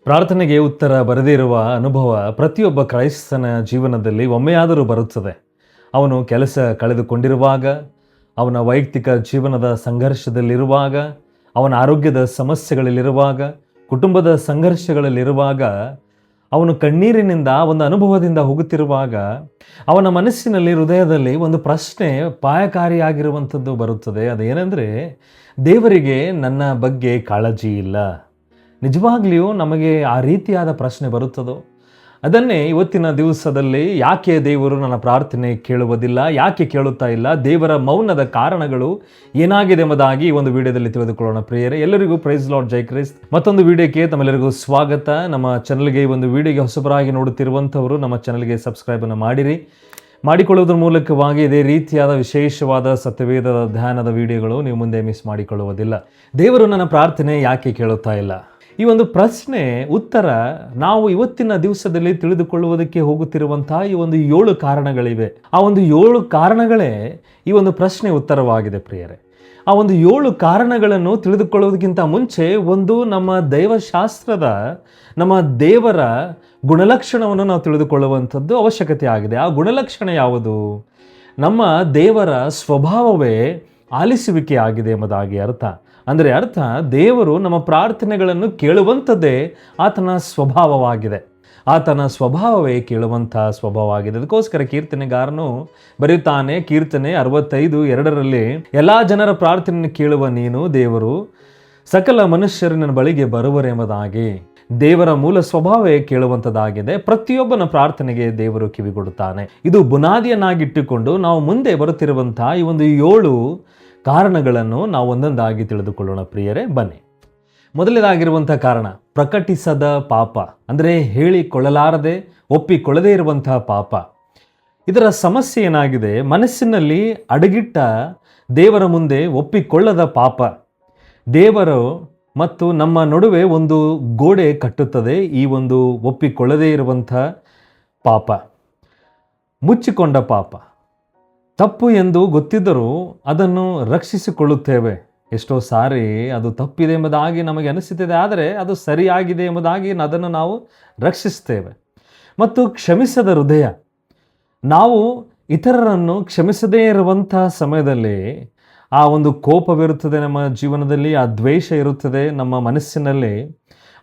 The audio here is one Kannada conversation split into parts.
ಪ್ರಾರ್ಥನೆಗೆ ಉತ್ತರ ಬರದೇ ಇರುವ ಅನುಭವ ಪ್ರತಿಯೊಬ್ಬ ಕ್ರೈಸ್ತನ ಜೀವನದಲ್ಲಿ ಒಮ್ಮೆಯಾದರೂ ಬರುತ್ತದೆ. ಅವನು ಕೆಲಸ ಕಳೆದುಕೊಂಡಿರುವಾಗ, ಅವನ ವೈಯಕ್ತಿಕ ಜೀವನದ ಸಂಘರ್ಷದಲ್ಲಿರುವಾಗ, ಅವನ ಆರೋಗ್ಯದ ಸಮಸ್ಯೆಗಳಲ್ಲಿರುವಾಗ, ಕುಟುಂಬದ ಸಂಘರ್ಷಗಳಲ್ಲಿರುವಾಗ, ಅವನು ಕಣ್ಣೀರಿನಿಂದ ಒಂದು ಅನುಭವದಿಂದ ಹೋಗುತ್ತಿರುವಾಗ ಅವನ ಮನಸ್ಸಿನಲ್ಲಿ, ಹೃದಯದಲ್ಲಿ ಒಂದು ಪ್ರಶ್ನೆ ಅಪಾಯಕಾರಿಯಾಗಿರುವಂಥದ್ದು ಬರುತ್ತದೆ. ಅದೇನೆಂದರೆ, ದೇವರಿಗೆ ನನ್ನ ಬಗ್ಗೆ ಕಾಳಜಿ ಇಲ್ಲ. ನಿಜವಾಗ್ಲಿಯೂ ನಮಗೆ ಆ ರೀತಿಯಾದ ಪ್ರಶ್ನೆ ಬರುತ್ತದೋ? ಅದನ್ನೇ ಇವತ್ತಿನ ದಿವಸದಲ್ಲಿ ಯಾಕೆ ದೇವರು ನನ್ನ ಪ್ರಾರ್ಥನೆ ಕೇಳುವುದಿಲ್ಲ, ಯಾಕೆ ಕೇಳುತ್ತಾ ಇಲ್ಲ, ದೇವರ ಮೌನದ ಕಾರಣಗಳು ಏನಾಗಿದೆ ಎಂಬುದಾಗಿ ಈ ಒಂದು ವಿಡಿಯೋದಲ್ಲಿ ತಿಳಿದುಕೊಳ್ಳೋಣ. ಪ್ರಿಯರೇ, ಎಲ್ಲರಿಗೂ ಪ್ರೈಸ್ ಲಾರ್ಡ್, ಜೈ ಕ್ರಿಸ್ತ್. ಮತ್ತೊಂದು ವಿಡಿಯೋಕ್ಕೆ ತಮ್ಮೆಲ್ಲರಿಗೂ ಸ್ವಾಗತ. ನಮ್ಮ ಚಾನಲ್ಗೆ ಈ ಒಂದು ವಿಡಿಯೋಗೆ ಹೊಸಬರಾಗಿ ನೋಡುತ್ತಿರುವಂಥವರು ನಮ್ಮ ಚಾನಲ್ಗೆ ಸಬ್ಸ್ಕ್ರೈಬನ್ನು ಮಾಡಿಕೊಳ್ಳುವುದರ ಮೂಲಕವಾಗಿ ಇದೇ ರೀತಿಯಾದ ವಿಶೇಷವಾದ ಸತ್ಯವೇದದ ಧ್ಯಾನದ ವಿಡಿಯೋಗಳು ನೀವು ಮುಂದೆ ಮಿಸ್ ಮಾಡಿಕೊಳ್ಳುವುದಿಲ್ಲ. ದೇವರು ನನ್ನ ಪ್ರಾರ್ಥನೆ ಯಾಕೆ ಕೇಳುತ್ತಾ ಇಲ್ಲ? ಈ ಒಂದು ಪ್ರಶ್ನೆ ಉತ್ತರ ನಾವು ಇವತ್ತಿನ ದಿವಸದಲ್ಲಿ ತಿಳಿದುಕೊಳ್ಳುವುದಕ್ಕೆ ಹೋಗುತ್ತಿರುವಂತಹ ಈ ಒಂದು 7 ಕಾರಣಗಳಿವೆ. ಆ ಒಂದು 7 ಕಾರಣಗಳೇ ಈ ಒಂದು ಪ್ರಶ್ನೆ ಉತ್ತರವಾಗಿದೆ. ಪ್ರಿಯರೇ, ಆ ಒಂದು 7 ಕಾರಣಗಳನ್ನು ತಿಳಿದುಕೊಳ್ಳುವುದಕ್ಕಿಂತ ಮುಂಚೆ ಒಂದು ನಮ್ಮ ದೈವಶಾಸ್ತ್ರದ, ನಮ್ಮ ದೇವರ ಗುಣಲಕ್ಷಣವನ್ನು ನಾವು ತಿಳಿದುಕೊಳ್ಳುವಂಥದ್ದು ಅವಶ್ಯಕತೆ ಆಗಿದೆ. ಆ ಗುಣಲಕ್ಷಣ ಯಾವುದು? ನಮ್ಮ ದೇವರ ಸ್ವಭಾವವೇ ಆಲಿಸುವಿಕೆ ಆಗಿದೆ ಎಂಬುದಾಗಿ ಅರ್ಥ. ಅಂದರೆ ಅರ್ಥ, ದೇವರು ನಮ್ಮ ಪ್ರಾರ್ಥನೆಗಳನ್ನು ಕೇಳುವಂಥದ್ದೇ ಆತನ ಸ್ವಭಾವವಾಗಿದೆ. ಆತನ ಸ್ವಭಾವವೇ ಕೇಳುವಂತಹ ಸ್ವಭಾವವಾಗಿದೆ. ಅದಕ್ಕೋಸ್ಕರ ಕೀರ್ತನೆಗಾರನು ಬರೆಯುತ್ತಾನೆ, ಕೀರ್ತನೆ 65:2 ಎಲ್ಲ ಜನರ ಪ್ರಾರ್ಥನೆಯನ್ನು ಕೇಳುವ ನೀನು ದೇವರು, ಸಕಲ ಮನುಷ್ಯರು ನನ್ನ ಬಳಿಗೆ ಬರುವರೆಂಬುದಾಗಿ. ದೇವರ ಮೂಲ ಸ್ವಭಾವವೇ ಕೇಳುವಂಥದ್ದಾಗಿದೆ. ಪ್ರತಿಯೊಬ್ಬನ ಪ್ರಾರ್ಥನೆಗೆ ದೇವರು ಕಿವಿಗೊಡುತ್ತಾನೆ. ಇದು ಬುನಾದಿಯನ್ನಾಗಿಟ್ಟುಕೊಂಡು ನಾವು ಮುಂದೆ ಬರುತ್ತಿರುವಂತಹ ಈ ಒಂದು 7 ಕಾರಣಗಳನ್ನು ನಾವು ಒಂದೊಂದಾಗಿ ತಿಳಿದುಕೊಳ್ಳೋಣ. ಪ್ರಿಯರೇ, ಬನ್ನಿ. ಮೊದಲನೇದಾಗಿರುವಂತಹ ಕಾರಣ ಪ್ರಕಟಿಸದ ಪಾಪ, ಅಂದರೆ ಹೇಳಿಕೊಳ್ಳಲಾರದೆ, ಒಪ್ಪಿಕೊಳ್ಳದೇ ಇರುವಂತಹ ಪಾಪ. ಇದರ ಸಮಸ್ಯೆ ಏನಾಗಿದೆ? ಮನಸ್ಸಿನಲ್ಲಿ ಅಡಗಿಟ್ಟ, ದೇವರ ಮುಂದೆ ಒಪ್ಪಿಕೊಳ್ಳದ ಪಾಪ. ದೇವರು ಮತ್ತು ನಮ್ಮ ನಡುವೆ ಒಂದು ಗೋಡೆ ಕಟ್ಟುತ್ತದೆ ಈ ಒಂದು ಒಪ್ಪಿಕೊಳ್ಳದೇ ಇರುವಂಥ ಪಾಪ, ಮುಚ್ಚಿಕೊಂಡ ಪಾಪ. ತಪ್ಪು ಎಂದು ಗೊತ್ತಿದ್ದರೂ ಅದನ್ನು ರಕ್ಷಿಸಿಕೊಳ್ಳುತ್ತೇವೆ. ಎಷ್ಟೋ ಸಾರಿ ಅದು ತಪ್ಪಿದೆ ಎಂಬುದಾಗಿ ನಮಗೆ ಅನಿಸುತ್ತದೆ, ಆದರೆ ಅದು ಸರಿಯಾಗಿದೆ ಎಂಬುದಾಗಿ ಅದನ್ನು ನಾವು ರಕ್ಷಿಸ್ತೇವೆ. ಮತ್ತು ಕ್ಷಮಿಸದ ಹೃದಯ. ನಾವು ಇತರರನ್ನು ಕ್ಷಮಿಸದೇ ಇರುವಂಥ ಸಮಯದಲ್ಲಿ ಆ ಒಂದು ಕೋಪವಿರುತ್ತದೆ ನಮ್ಮ ಜೀವನದಲ್ಲಿ, ಆ ದ್ವೇಷ ಇರುತ್ತದೆ ನಮ್ಮ ಮನಸ್ಸಿನಲ್ಲಿ.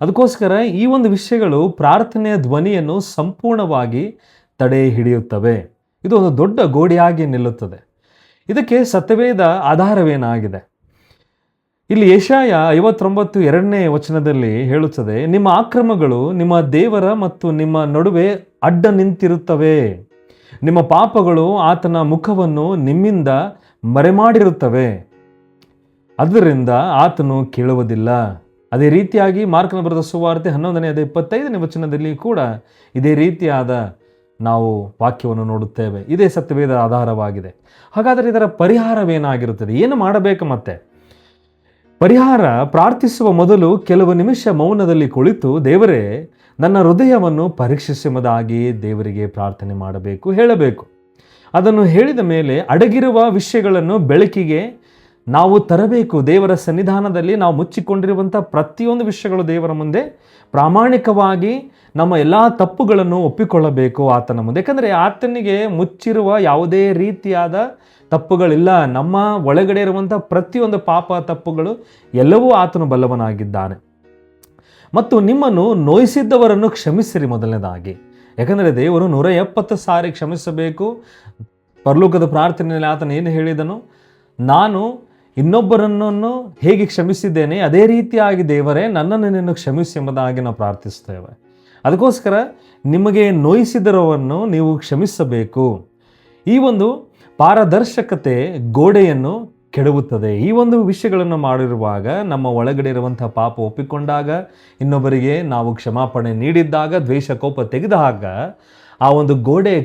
ಅದಕ್ಕೋಸ್ಕರ ಈ ಒಂದು ವಿಷಯಗಳು ಪ್ರಾರ್ಥನೆಯ ಧ್ವನಿಯನ್ನು ಸಂಪೂರ್ಣವಾಗಿ ತಡೆ ಹಿಡಿಯುತ್ತವೆ. ಇದು ಒಂದು ದೊಡ್ಡ ಗೋಡೆಯಾಗಿ ನಿಲ್ಲುತ್ತದೆ. ಇದಕ್ಕೆ ಸತ್ಯವೇದ ಆಧಾರವೇನಾಗಿದೆ? ಇಲ್ಲಿ ಯೆಶಾಯ 59:2 ಹೇಳುತ್ತದೆ, ನಿಮ್ಮ ಅಕ್ರಮಗಳು ನಿಮ್ಮ ದೇವರ ಮತ್ತು ನಿಮ್ಮ ನಡುವೆ ಅಡ್ಡ ನಿಂತಿರುತ್ತವೆ, ನಿಮ್ಮ ಪಾಪಗಳು ಆತನ ಮುಖವನ್ನು ನಿಮ್ಮಿಂದ ಮರೆಮಾಡಿರುತ್ತವೆ, ಅದರಿಂದ ಆತನು ಕೇಳುವುದಿಲ್ಲ. ಅದೇ ರೀತಿಯಾಗಿ ಮಾರ್ಕನ ಬರೆದ ಸುವಾರ್ತೆ 11:25 ಕೂಡ ಇದೇ ರೀತಿಯಾದ ನಾವು ವಾಕ್ಯವನ್ನು ನೋಡುತ್ತೇವೆ. ಇದೇ ಸತ್ಯವೇದ ಆಧಾರವಾಗಿದೆ. ಹಾಗಾದರೆ ಇದರ ಪರಿಹಾರವೇನಾಗಿರುತ್ತದೆ? ಏನು ಮಾಡಬೇಕು? ಮತ್ತೆ ಪರಿಹಾರ, ಪ್ರಾರ್ಥಿಸುವ ಮೊದಲು ಕೆಲವು ನಿಮಿಷ ಮೌನದಲ್ಲಿ ಕುಳಿತು, ದೇವರೇ ನನ್ನ ಹೃದಯವನ್ನು ಪರೀಕ್ಷಿಸುವುದಾಗಿ ದೇವರಿಗೆ ಪ್ರಾರ್ಥನೆ ಮಾಡಬೇಕು, ಹೇಳಬೇಕು. ಅದನ್ನು ಹೇಳಿದ ಮೇಲೆ ಅಡಗಿರುವ ವಿಷಯಗಳನ್ನು ಬೆಳಕಿಗೆ ನಾವು ತರಬೇಕು. ದೇವರ ಸನ್ನಿಧಾನದಲ್ಲಿ ನಾವು ಮುಚ್ಚಿಕೊಂಡಿರುವಂಥ ಪ್ರತಿಯೊಂದು ವಿಷಯಗಳು ದೇವರ ಮುಂದೆ ಪ್ರಾಮಾಣಿಕವಾಗಿ ನಮ್ಮ ಎಲ್ಲ ತಪ್ಪುಗಳನ್ನು ಒಪ್ಪಿಕೊಳ್ಳಬೇಕು ಆತನ ಮುಂದೆ. ಯಾಕಂದರೆ ಆತನಿಗೆ ಮುಚ್ಚಿರುವ ಯಾವುದೇ ರೀತಿಯಾದ ತಪ್ಪುಗಳಿಲ್ಲ. ನಮ್ಮ ಒಳಗಡೆ ಇರುವಂಥ ಪ್ರತಿಯೊಂದು ಪಾಪ, ತಪ್ಪುಗಳು ಎಲ್ಲವೂ ಆತನು ಬಲ್ಲವನಾಗಿದ್ದಾನೆ. ಮತ್ತು ನಿಮ್ಮನ್ನು ನೋಯಿಸಿದ್ದವರನ್ನು ಕ್ಷಮಿಸಿರಿ ಮೊದಲನೇದಾಗಿ. ಯಾಕಂದರೆ ದೇವರು 170 ಸಾರಿ ಕ್ಷಮಿಸಬೇಕು. ಪರಲೋಕದ ಪ್ರಾರ್ಥನೆಯಲ್ಲಿ ಆತನು ಏನು ಹೇಳಿದನು? ನಾನು ಇನ್ನೊಬ್ಬರನ್ನು ಹೇಗೆ ಕ್ಷಮಿಸಿದ್ದೇನೆ ಅದೇ ರೀತಿಯಾಗಿ ದೇವರೇ ನನ್ನನ್ನು ನಿನ್ನ ಕ್ಷಮಿಸಿ ಎಂಬುದಾಗಿ ನಾವು ಪ್ರಾರ್ಥಿಸ್ತೇವೆ. ಅದಕ್ಕೋಸ್ಕರ ನಿಮಗೆ ನೋಯಿಸಿದರವನ್ನು ನೀವು ಕ್ಷಮಿಸಬೇಕು. ಈ ಒಂದು ಪಾರದರ್ಶಕತೆ ಗೋಡೆಯನ್ನು ಕೆಡವುತ್ತದೆ. ಈ ಒಂದು ವಿಷಯಗಳನ್ನು ಮಾಡಿರುವಾಗ, ನಮ್ಮ ಒಳಗಡೆ ಇರುವಂಥ ಪಾಪ ಒಪ್ಪಿಕೊಂಡಾಗ, ಇನ್ನೊಬ್ಬರಿಗೆ ನಾವು ಕ್ಷಮಾಪಣೆ ನೀಡಿದ್ದಾಗ, ದ್ವೇಷ ಕೋಪ ತೆಗೆದಾಗ ಆ ಒಂದು ಗೋಡೆ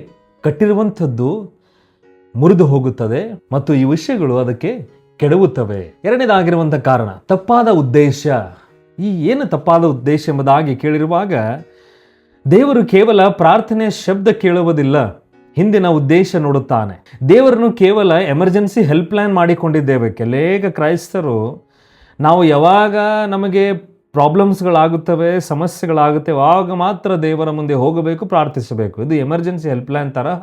ಕಟ್ಟಿರುವಂಥದ್ದು ಮುರಿದು ಹೋಗುತ್ತದೆ ಮತ್ತು ಈ ವಿಷಯಗಳು ಅದಕ್ಕೆ ಕೆಡವುತ್ತವೆ. ಎರಡನೇದಾಗಿರುವಂಥ ಕಾರಣ ತಪ್ಪಾದ ಉದ್ದೇಶ. ಈ ಏನು ತಪ್ಪಾದ ಉದ್ದೇಶ ಎಂಬುದಾಗಿ ಕೇಳಿರುವಾಗ, ದೇವರು ಕೇವಲ ಪ್ರಾರ್ಥನೆಯ ಶಬ್ದ ಕೇಳುವುದಿಲ್ಲ, ಹಿಂದಿನ ಉದ್ದೇಶ ನೋಡುತ್ತಾನೆ. ದೇವರನ್ನು ಕೇವಲ ಎಮರ್ಜೆನ್ಸಿ ಹೆಲ್ಪ್ ಲೈನ್ ಮಾಡಿಕೊಂಡಿದ್ದೇವೆ. ಕೆಲವು ಕ್ರೈಸ್ತರು ನಾವು ಯಾವಾಗ ನಮಗೆ ಪ್ರಾಬ್ಲಮ್ಸ್ಗಳಾಗುತ್ತವೆ, ಸಮಸ್ಯೆಗಳಾಗುತ್ತವೆ, ಆವಾಗ ಮಾತ್ರ ದೇವರ ಮುಂದೆ ಹೋಗಬೇಕು, ಪ್ರಾರ್ಥಿಸಬೇಕು. ಇದು ಎಮರ್ಜೆನ್ಸಿ ಹೆಲ್ಪ್ಲೈನ್ ತರಹ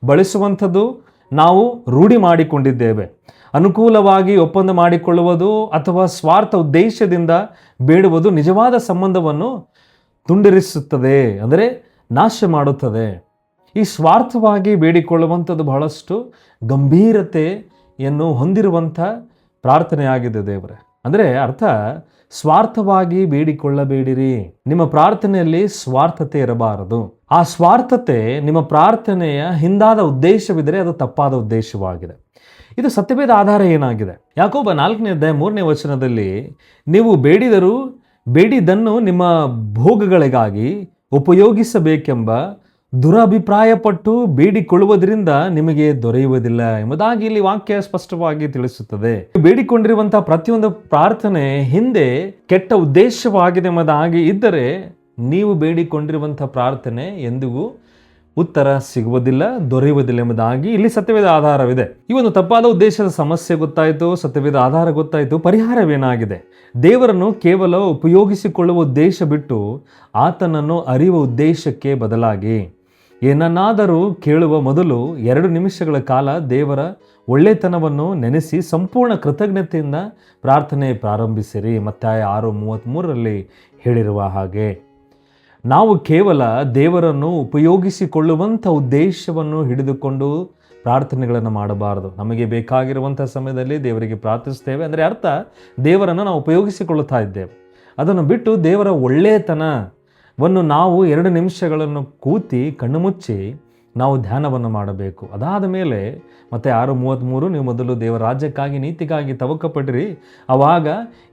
ಬಳಸುವಂಥದ್ದು ನಾವು ರೂಢಿ ಮಾಡಿಕೊಂಡಿದ್ದೇವೆ. ಅನುಕೂಲವಾಗಿ ಒಪ್ಪಂದ ಮಾಡಿಕೊಳ್ಳುವುದು ಅಥವಾ ಸ್ವಾರ್ಥ ಉದ್ದೇಶದಿಂದ ಬೇಡುವುದು ನಿಜವಾದ ಸಂಬಂಧವನ್ನು ತುಂಡರಿಸುತ್ತದೆ, ಅಂದರೆ ನಾಶ ಮಾಡುತ್ತದೆ. ಈ ಸ್ವಾರ್ಥವಾಗಿ ಬೇಡಿಕೊಳ್ಳುವಂಥದ್ದು ಬಹಳಷ್ಟು ಗಂಭೀರತೆಯನ್ನು ಹೊಂದಿರುವಂಥ ಪ್ರಾರ್ಥನೆಯಾಗಿದೆ ದೇವರೇ. ಅಂದರೆ ಅರ್ಥ, ಸ್ವಾರ್ಥವಾಗಿ ಬೇಡಿಕೊಳ್ಳಬೇಡಿರಿ. ನಿಮ್ಮ ಪ್ರಾರ್ಥನೆಯಲ್ಲಿ ಸ್ವಾರ್ಥತೆ ಇರಬಾರದು. ಆ ಸ್ವಾರ್ಥತೆ ನಿಮ್ಮ ಪ್ರಾರ್ಥನೆಯ ಹಿಂದಾದ ಉದ್ದೇಶವಿದ್ದರೆ ಅದು ತಪ್ಪಾದ ಉದ್ದೇಶವಾಗಿದೆ. ಇದು ಸತ್ಯವೇದ ಆಧಾರ ಏನಾಗಿದೆ? ಯಾಕೋಬ 4ನೇ ಅಧ್ಯಾಯ 3ನೇ ವಚನದಲ್ಲಿ, ನೀವು ಬೇಡಿದ್ದನ್ನು ನಿಮ್ಮ ಭೋಗಗಳಿಗಾಗಿ ಉಪಯೋಗಿಸಬೇಕೆಂಬ ದುರಭಿಪ್ರಾಯಪಟ್ಟು ಬೇಡಿಕೊಳ್ಳುವುದರಿಂದ ನಿಮಗೆ ದೊರೆಯುವುದಿಲ್ಲ ಎಂಬುದಾಗಿ ಇಲ್ಲಿ ವಾಕ್ಯ ಸ್ಪಷ್ಟವಾಗಿ ತಿಳಿಸುತ್ತದೆ. ಬೇಡಿಕೊಂಡಿರುವಂತಹ ಪ್ರತಿಯೊಂದು ಪ್ರಾರ್ಥನೆ ಹಿಂದೆ ಕೆಟ್ಟ ಉದ್ದೇಶವಾಗಿದೆ ಎಂಬುದಾಗಿ ಇದ್ದರೆ ನೀವು ಬೇಡಿಕೊಂಡಿರುವಂತಹ ಪ್ರಾರ್ಥನೆ ಎಂದಿಗೂ ಉತ್ತರ ಸಿಗುವುದಿಲ್ಲ, ದೊರೆಯುವುದಿಲ್ಲ ಎಂಬುದಾಗಿ ಇಲ್ಲಿ ಸತ್ಯವೇದ ಆಧಾರವಿದೆ. ಈ ಒಂದು ತಪ್ಪಾದ ಉದ್ದೇಶದ ಸಮಸ್ಯೆ ಗೊತ್ತಾಯಿತು, ಸತ್ಯವೇದ ಆಧಾರ ಗೊತ್ತಾಯಿತು. ಪರಿಹಾರವೇನಾಗಿದೆ? ದೇವರನ್ನು ಕೇವಲ ಉಪಯೋಗಿಸಿಕೊಳ್ಳುವ ಉದ್ದೇಶ ಬಿಟ್ಟು ಆತನನ್ನು ಅರಿಯುವ ಉದ್ದೇಶಕ್ಕೆ ಬದಲಾಗಿ ಏನನ್ನಾದರೂ ಕೇಳುವ ಮೊದಲು 2 ನಿಮಿಷಗಳ ಕಾಲ ದೇವರ ಒಳ್ಳೆತನವನ್ನು ನೆನೆಸಿ ಸಂಪೂರ್ಣ ಕೃತಜ್ಞತೆಯಿಂದ ಪ್ರಾರ್ಥನೆ ಪ್ರಾರಂಭಿಸಿರಿ. ಮತ್ತಾಯ 6:33 ಹೇಳಿರುವ ಹಾಗೆ ನಾವು ಕೇವಲ ದೇವರನ್ನು ಉಪಯೋಗಿಸಿಕೊಳ್ಳುವಂಥ ಉದ್ದೇಶವನ್ನು ಹಿಡಿದುಕೊಂಡು ಪ್ರಾರ್ಥನೆಗಳನ್ನು ಮಾಡಬಾರದು. ನಮಗೆ ಬೇಕಾಗಿರುವಂಥ ಸಮಯದಲ್ಲಿ ದೇವರಿಗೆ ಪ್ರಾರ್ಥಿಸ್ತೇವೆ ಅಂದರೆ ಅರ್ಥ ದೇವರನ್ನು ನಾವು ಉಪಯೋಗಿಸಿಕೊಳ್ಳುತ್ತಾ ಇದ್ದೇವೆ. ಅದನ್ನು ಬಿಟ್ಟು ದೇವರ ಒಳ್ಳೆಯತನವನ್ನು ನಾವು 2 ನಿಮಿಷಗಳನ್ನು ಕೂತಿ ಕಣ್ಣು ಮುಚ್ಚಿ ನಾವು ಧ್ಯಾನವನ್ನು ಮಾಡಬೇಕು. ಅದಾದ ಮೇಲೆ ಮತ್ತೆ 6:33 ನೀವು ಮೊದಲು ದೇವರ ರಾಜ್ಯಕ್ಕಾಗಿ ನೀತಿಗಾಗಿ ತವಕಪಟ್ಟಿರಿ, ಆವಾಗ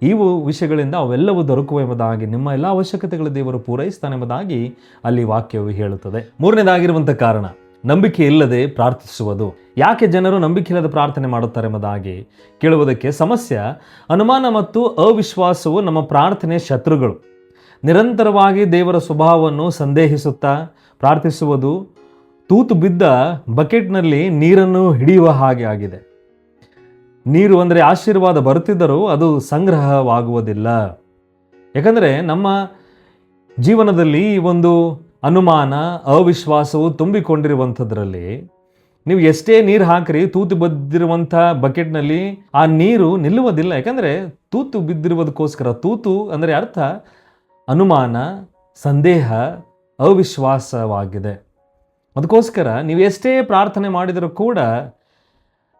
ಇವು ವಿಷಯಗಳಿಂದ ಅವೆಲ್ಲವೂ ದೊರಕುವ ಎಂಬುದಾಗಿ, ನಿಮ್ಮ ಎಲ್ಲ ಅವಶ್ಯಕತೆಗಳು ದೇವರು ಪೂರೈಸ್ತಾನೆ ಎಂಬುದಾಗಿ ಅಲ್ಲಿ ವಾಕ್ಯವು ಹೇಳುತ್ತದೆ. 3ನೇದಾಗಿರುವಂಥ ಕಾರಣ, ನಂಬಿಕೆ ಇಲ್ಲದೆ ಪ್ರಾರ್ಥಿಸುವುದು. ಯಾಕೆ ಜನರು ನಂಬಿಕೆ ಇಲ್ಲದೆ ಪ್ರಾರ್ಥನೆ ಮಾಡುತ್ತಾರೆ ಎಂಬುದಾಗಿ ಕೇಳುವುದಕ್ಕೆ ಸಮಸ್ಯೆ, ಅನುಮಾನ ಮತ್ತು ಅವಿಶ್ವಾಸವು ನಮ್ಮ ಪ್ರಾರ್ಥನೆ ಶತ್ರುಗಳು. ನಿರಂತರವಾಗಿ ದೇವರ ಸ್ವಭಾವವನ್ನು ಸಂದೇಹಿಸುತ್ತಾ ಪ್ರಾರ್ಥಿಸುವುದು ತೂತು ಬಿದ್ದ ಬಕೆಟ್ನಲ್ಲಿ ನೀರನ್ನು ಹಿಡಿಯುವ ಹಾಗೆ ಆಗಿದೆ. ನೀರು ಅಂದರೆ ಆಶೀರ್ವಾದ ಬರುತ್ತಿದ್ದರೂ ಅದು ಸಂಗ್ರಹವಾಗುವುದಿಲ್ಲ. ಯಾಕಂದರೆ ನಮ್ಮ ಜೀವನದಲ್ಲಿ ಈ ಒಂದು ಅನುಮಾನ, ಅವಿಶ್ವಾಸವು ತುಂಬಿಕೊಂಡಿರುವಂಥದ್ರಲ್ಲಿ ನೀವು ಎಷ್ಟೇ ನೀರು ಹಾಕಿರಿ, ತೂತು ಬಿದ್ದಿರುವಂಥ ಬಕೆಟ್ನಲ್ಲಿ ಆ ನೀರು ನಿಲ್ಲುವುದಿಲ್ಲ. ಯಾಕಂದರೆ ತೂತು ಬಿದ್ದಿರುವುದಕ್ಕೋಸ್ಕರ, ತೂತು ಅಂದರೆ ಅರ್ಥ ಅನುಮಾನ, ಸಂದೇಹ, ಅವಿಶ್ವಾಸವಾಗಿದೆ. ಅದಕ್ಕೋಸ್ಕರ ನೀವು ಎಷ್ಟೇ ಪ್ರಾರ್ಥನೆ ಮಾಡಿದರೂ ಕೂಡ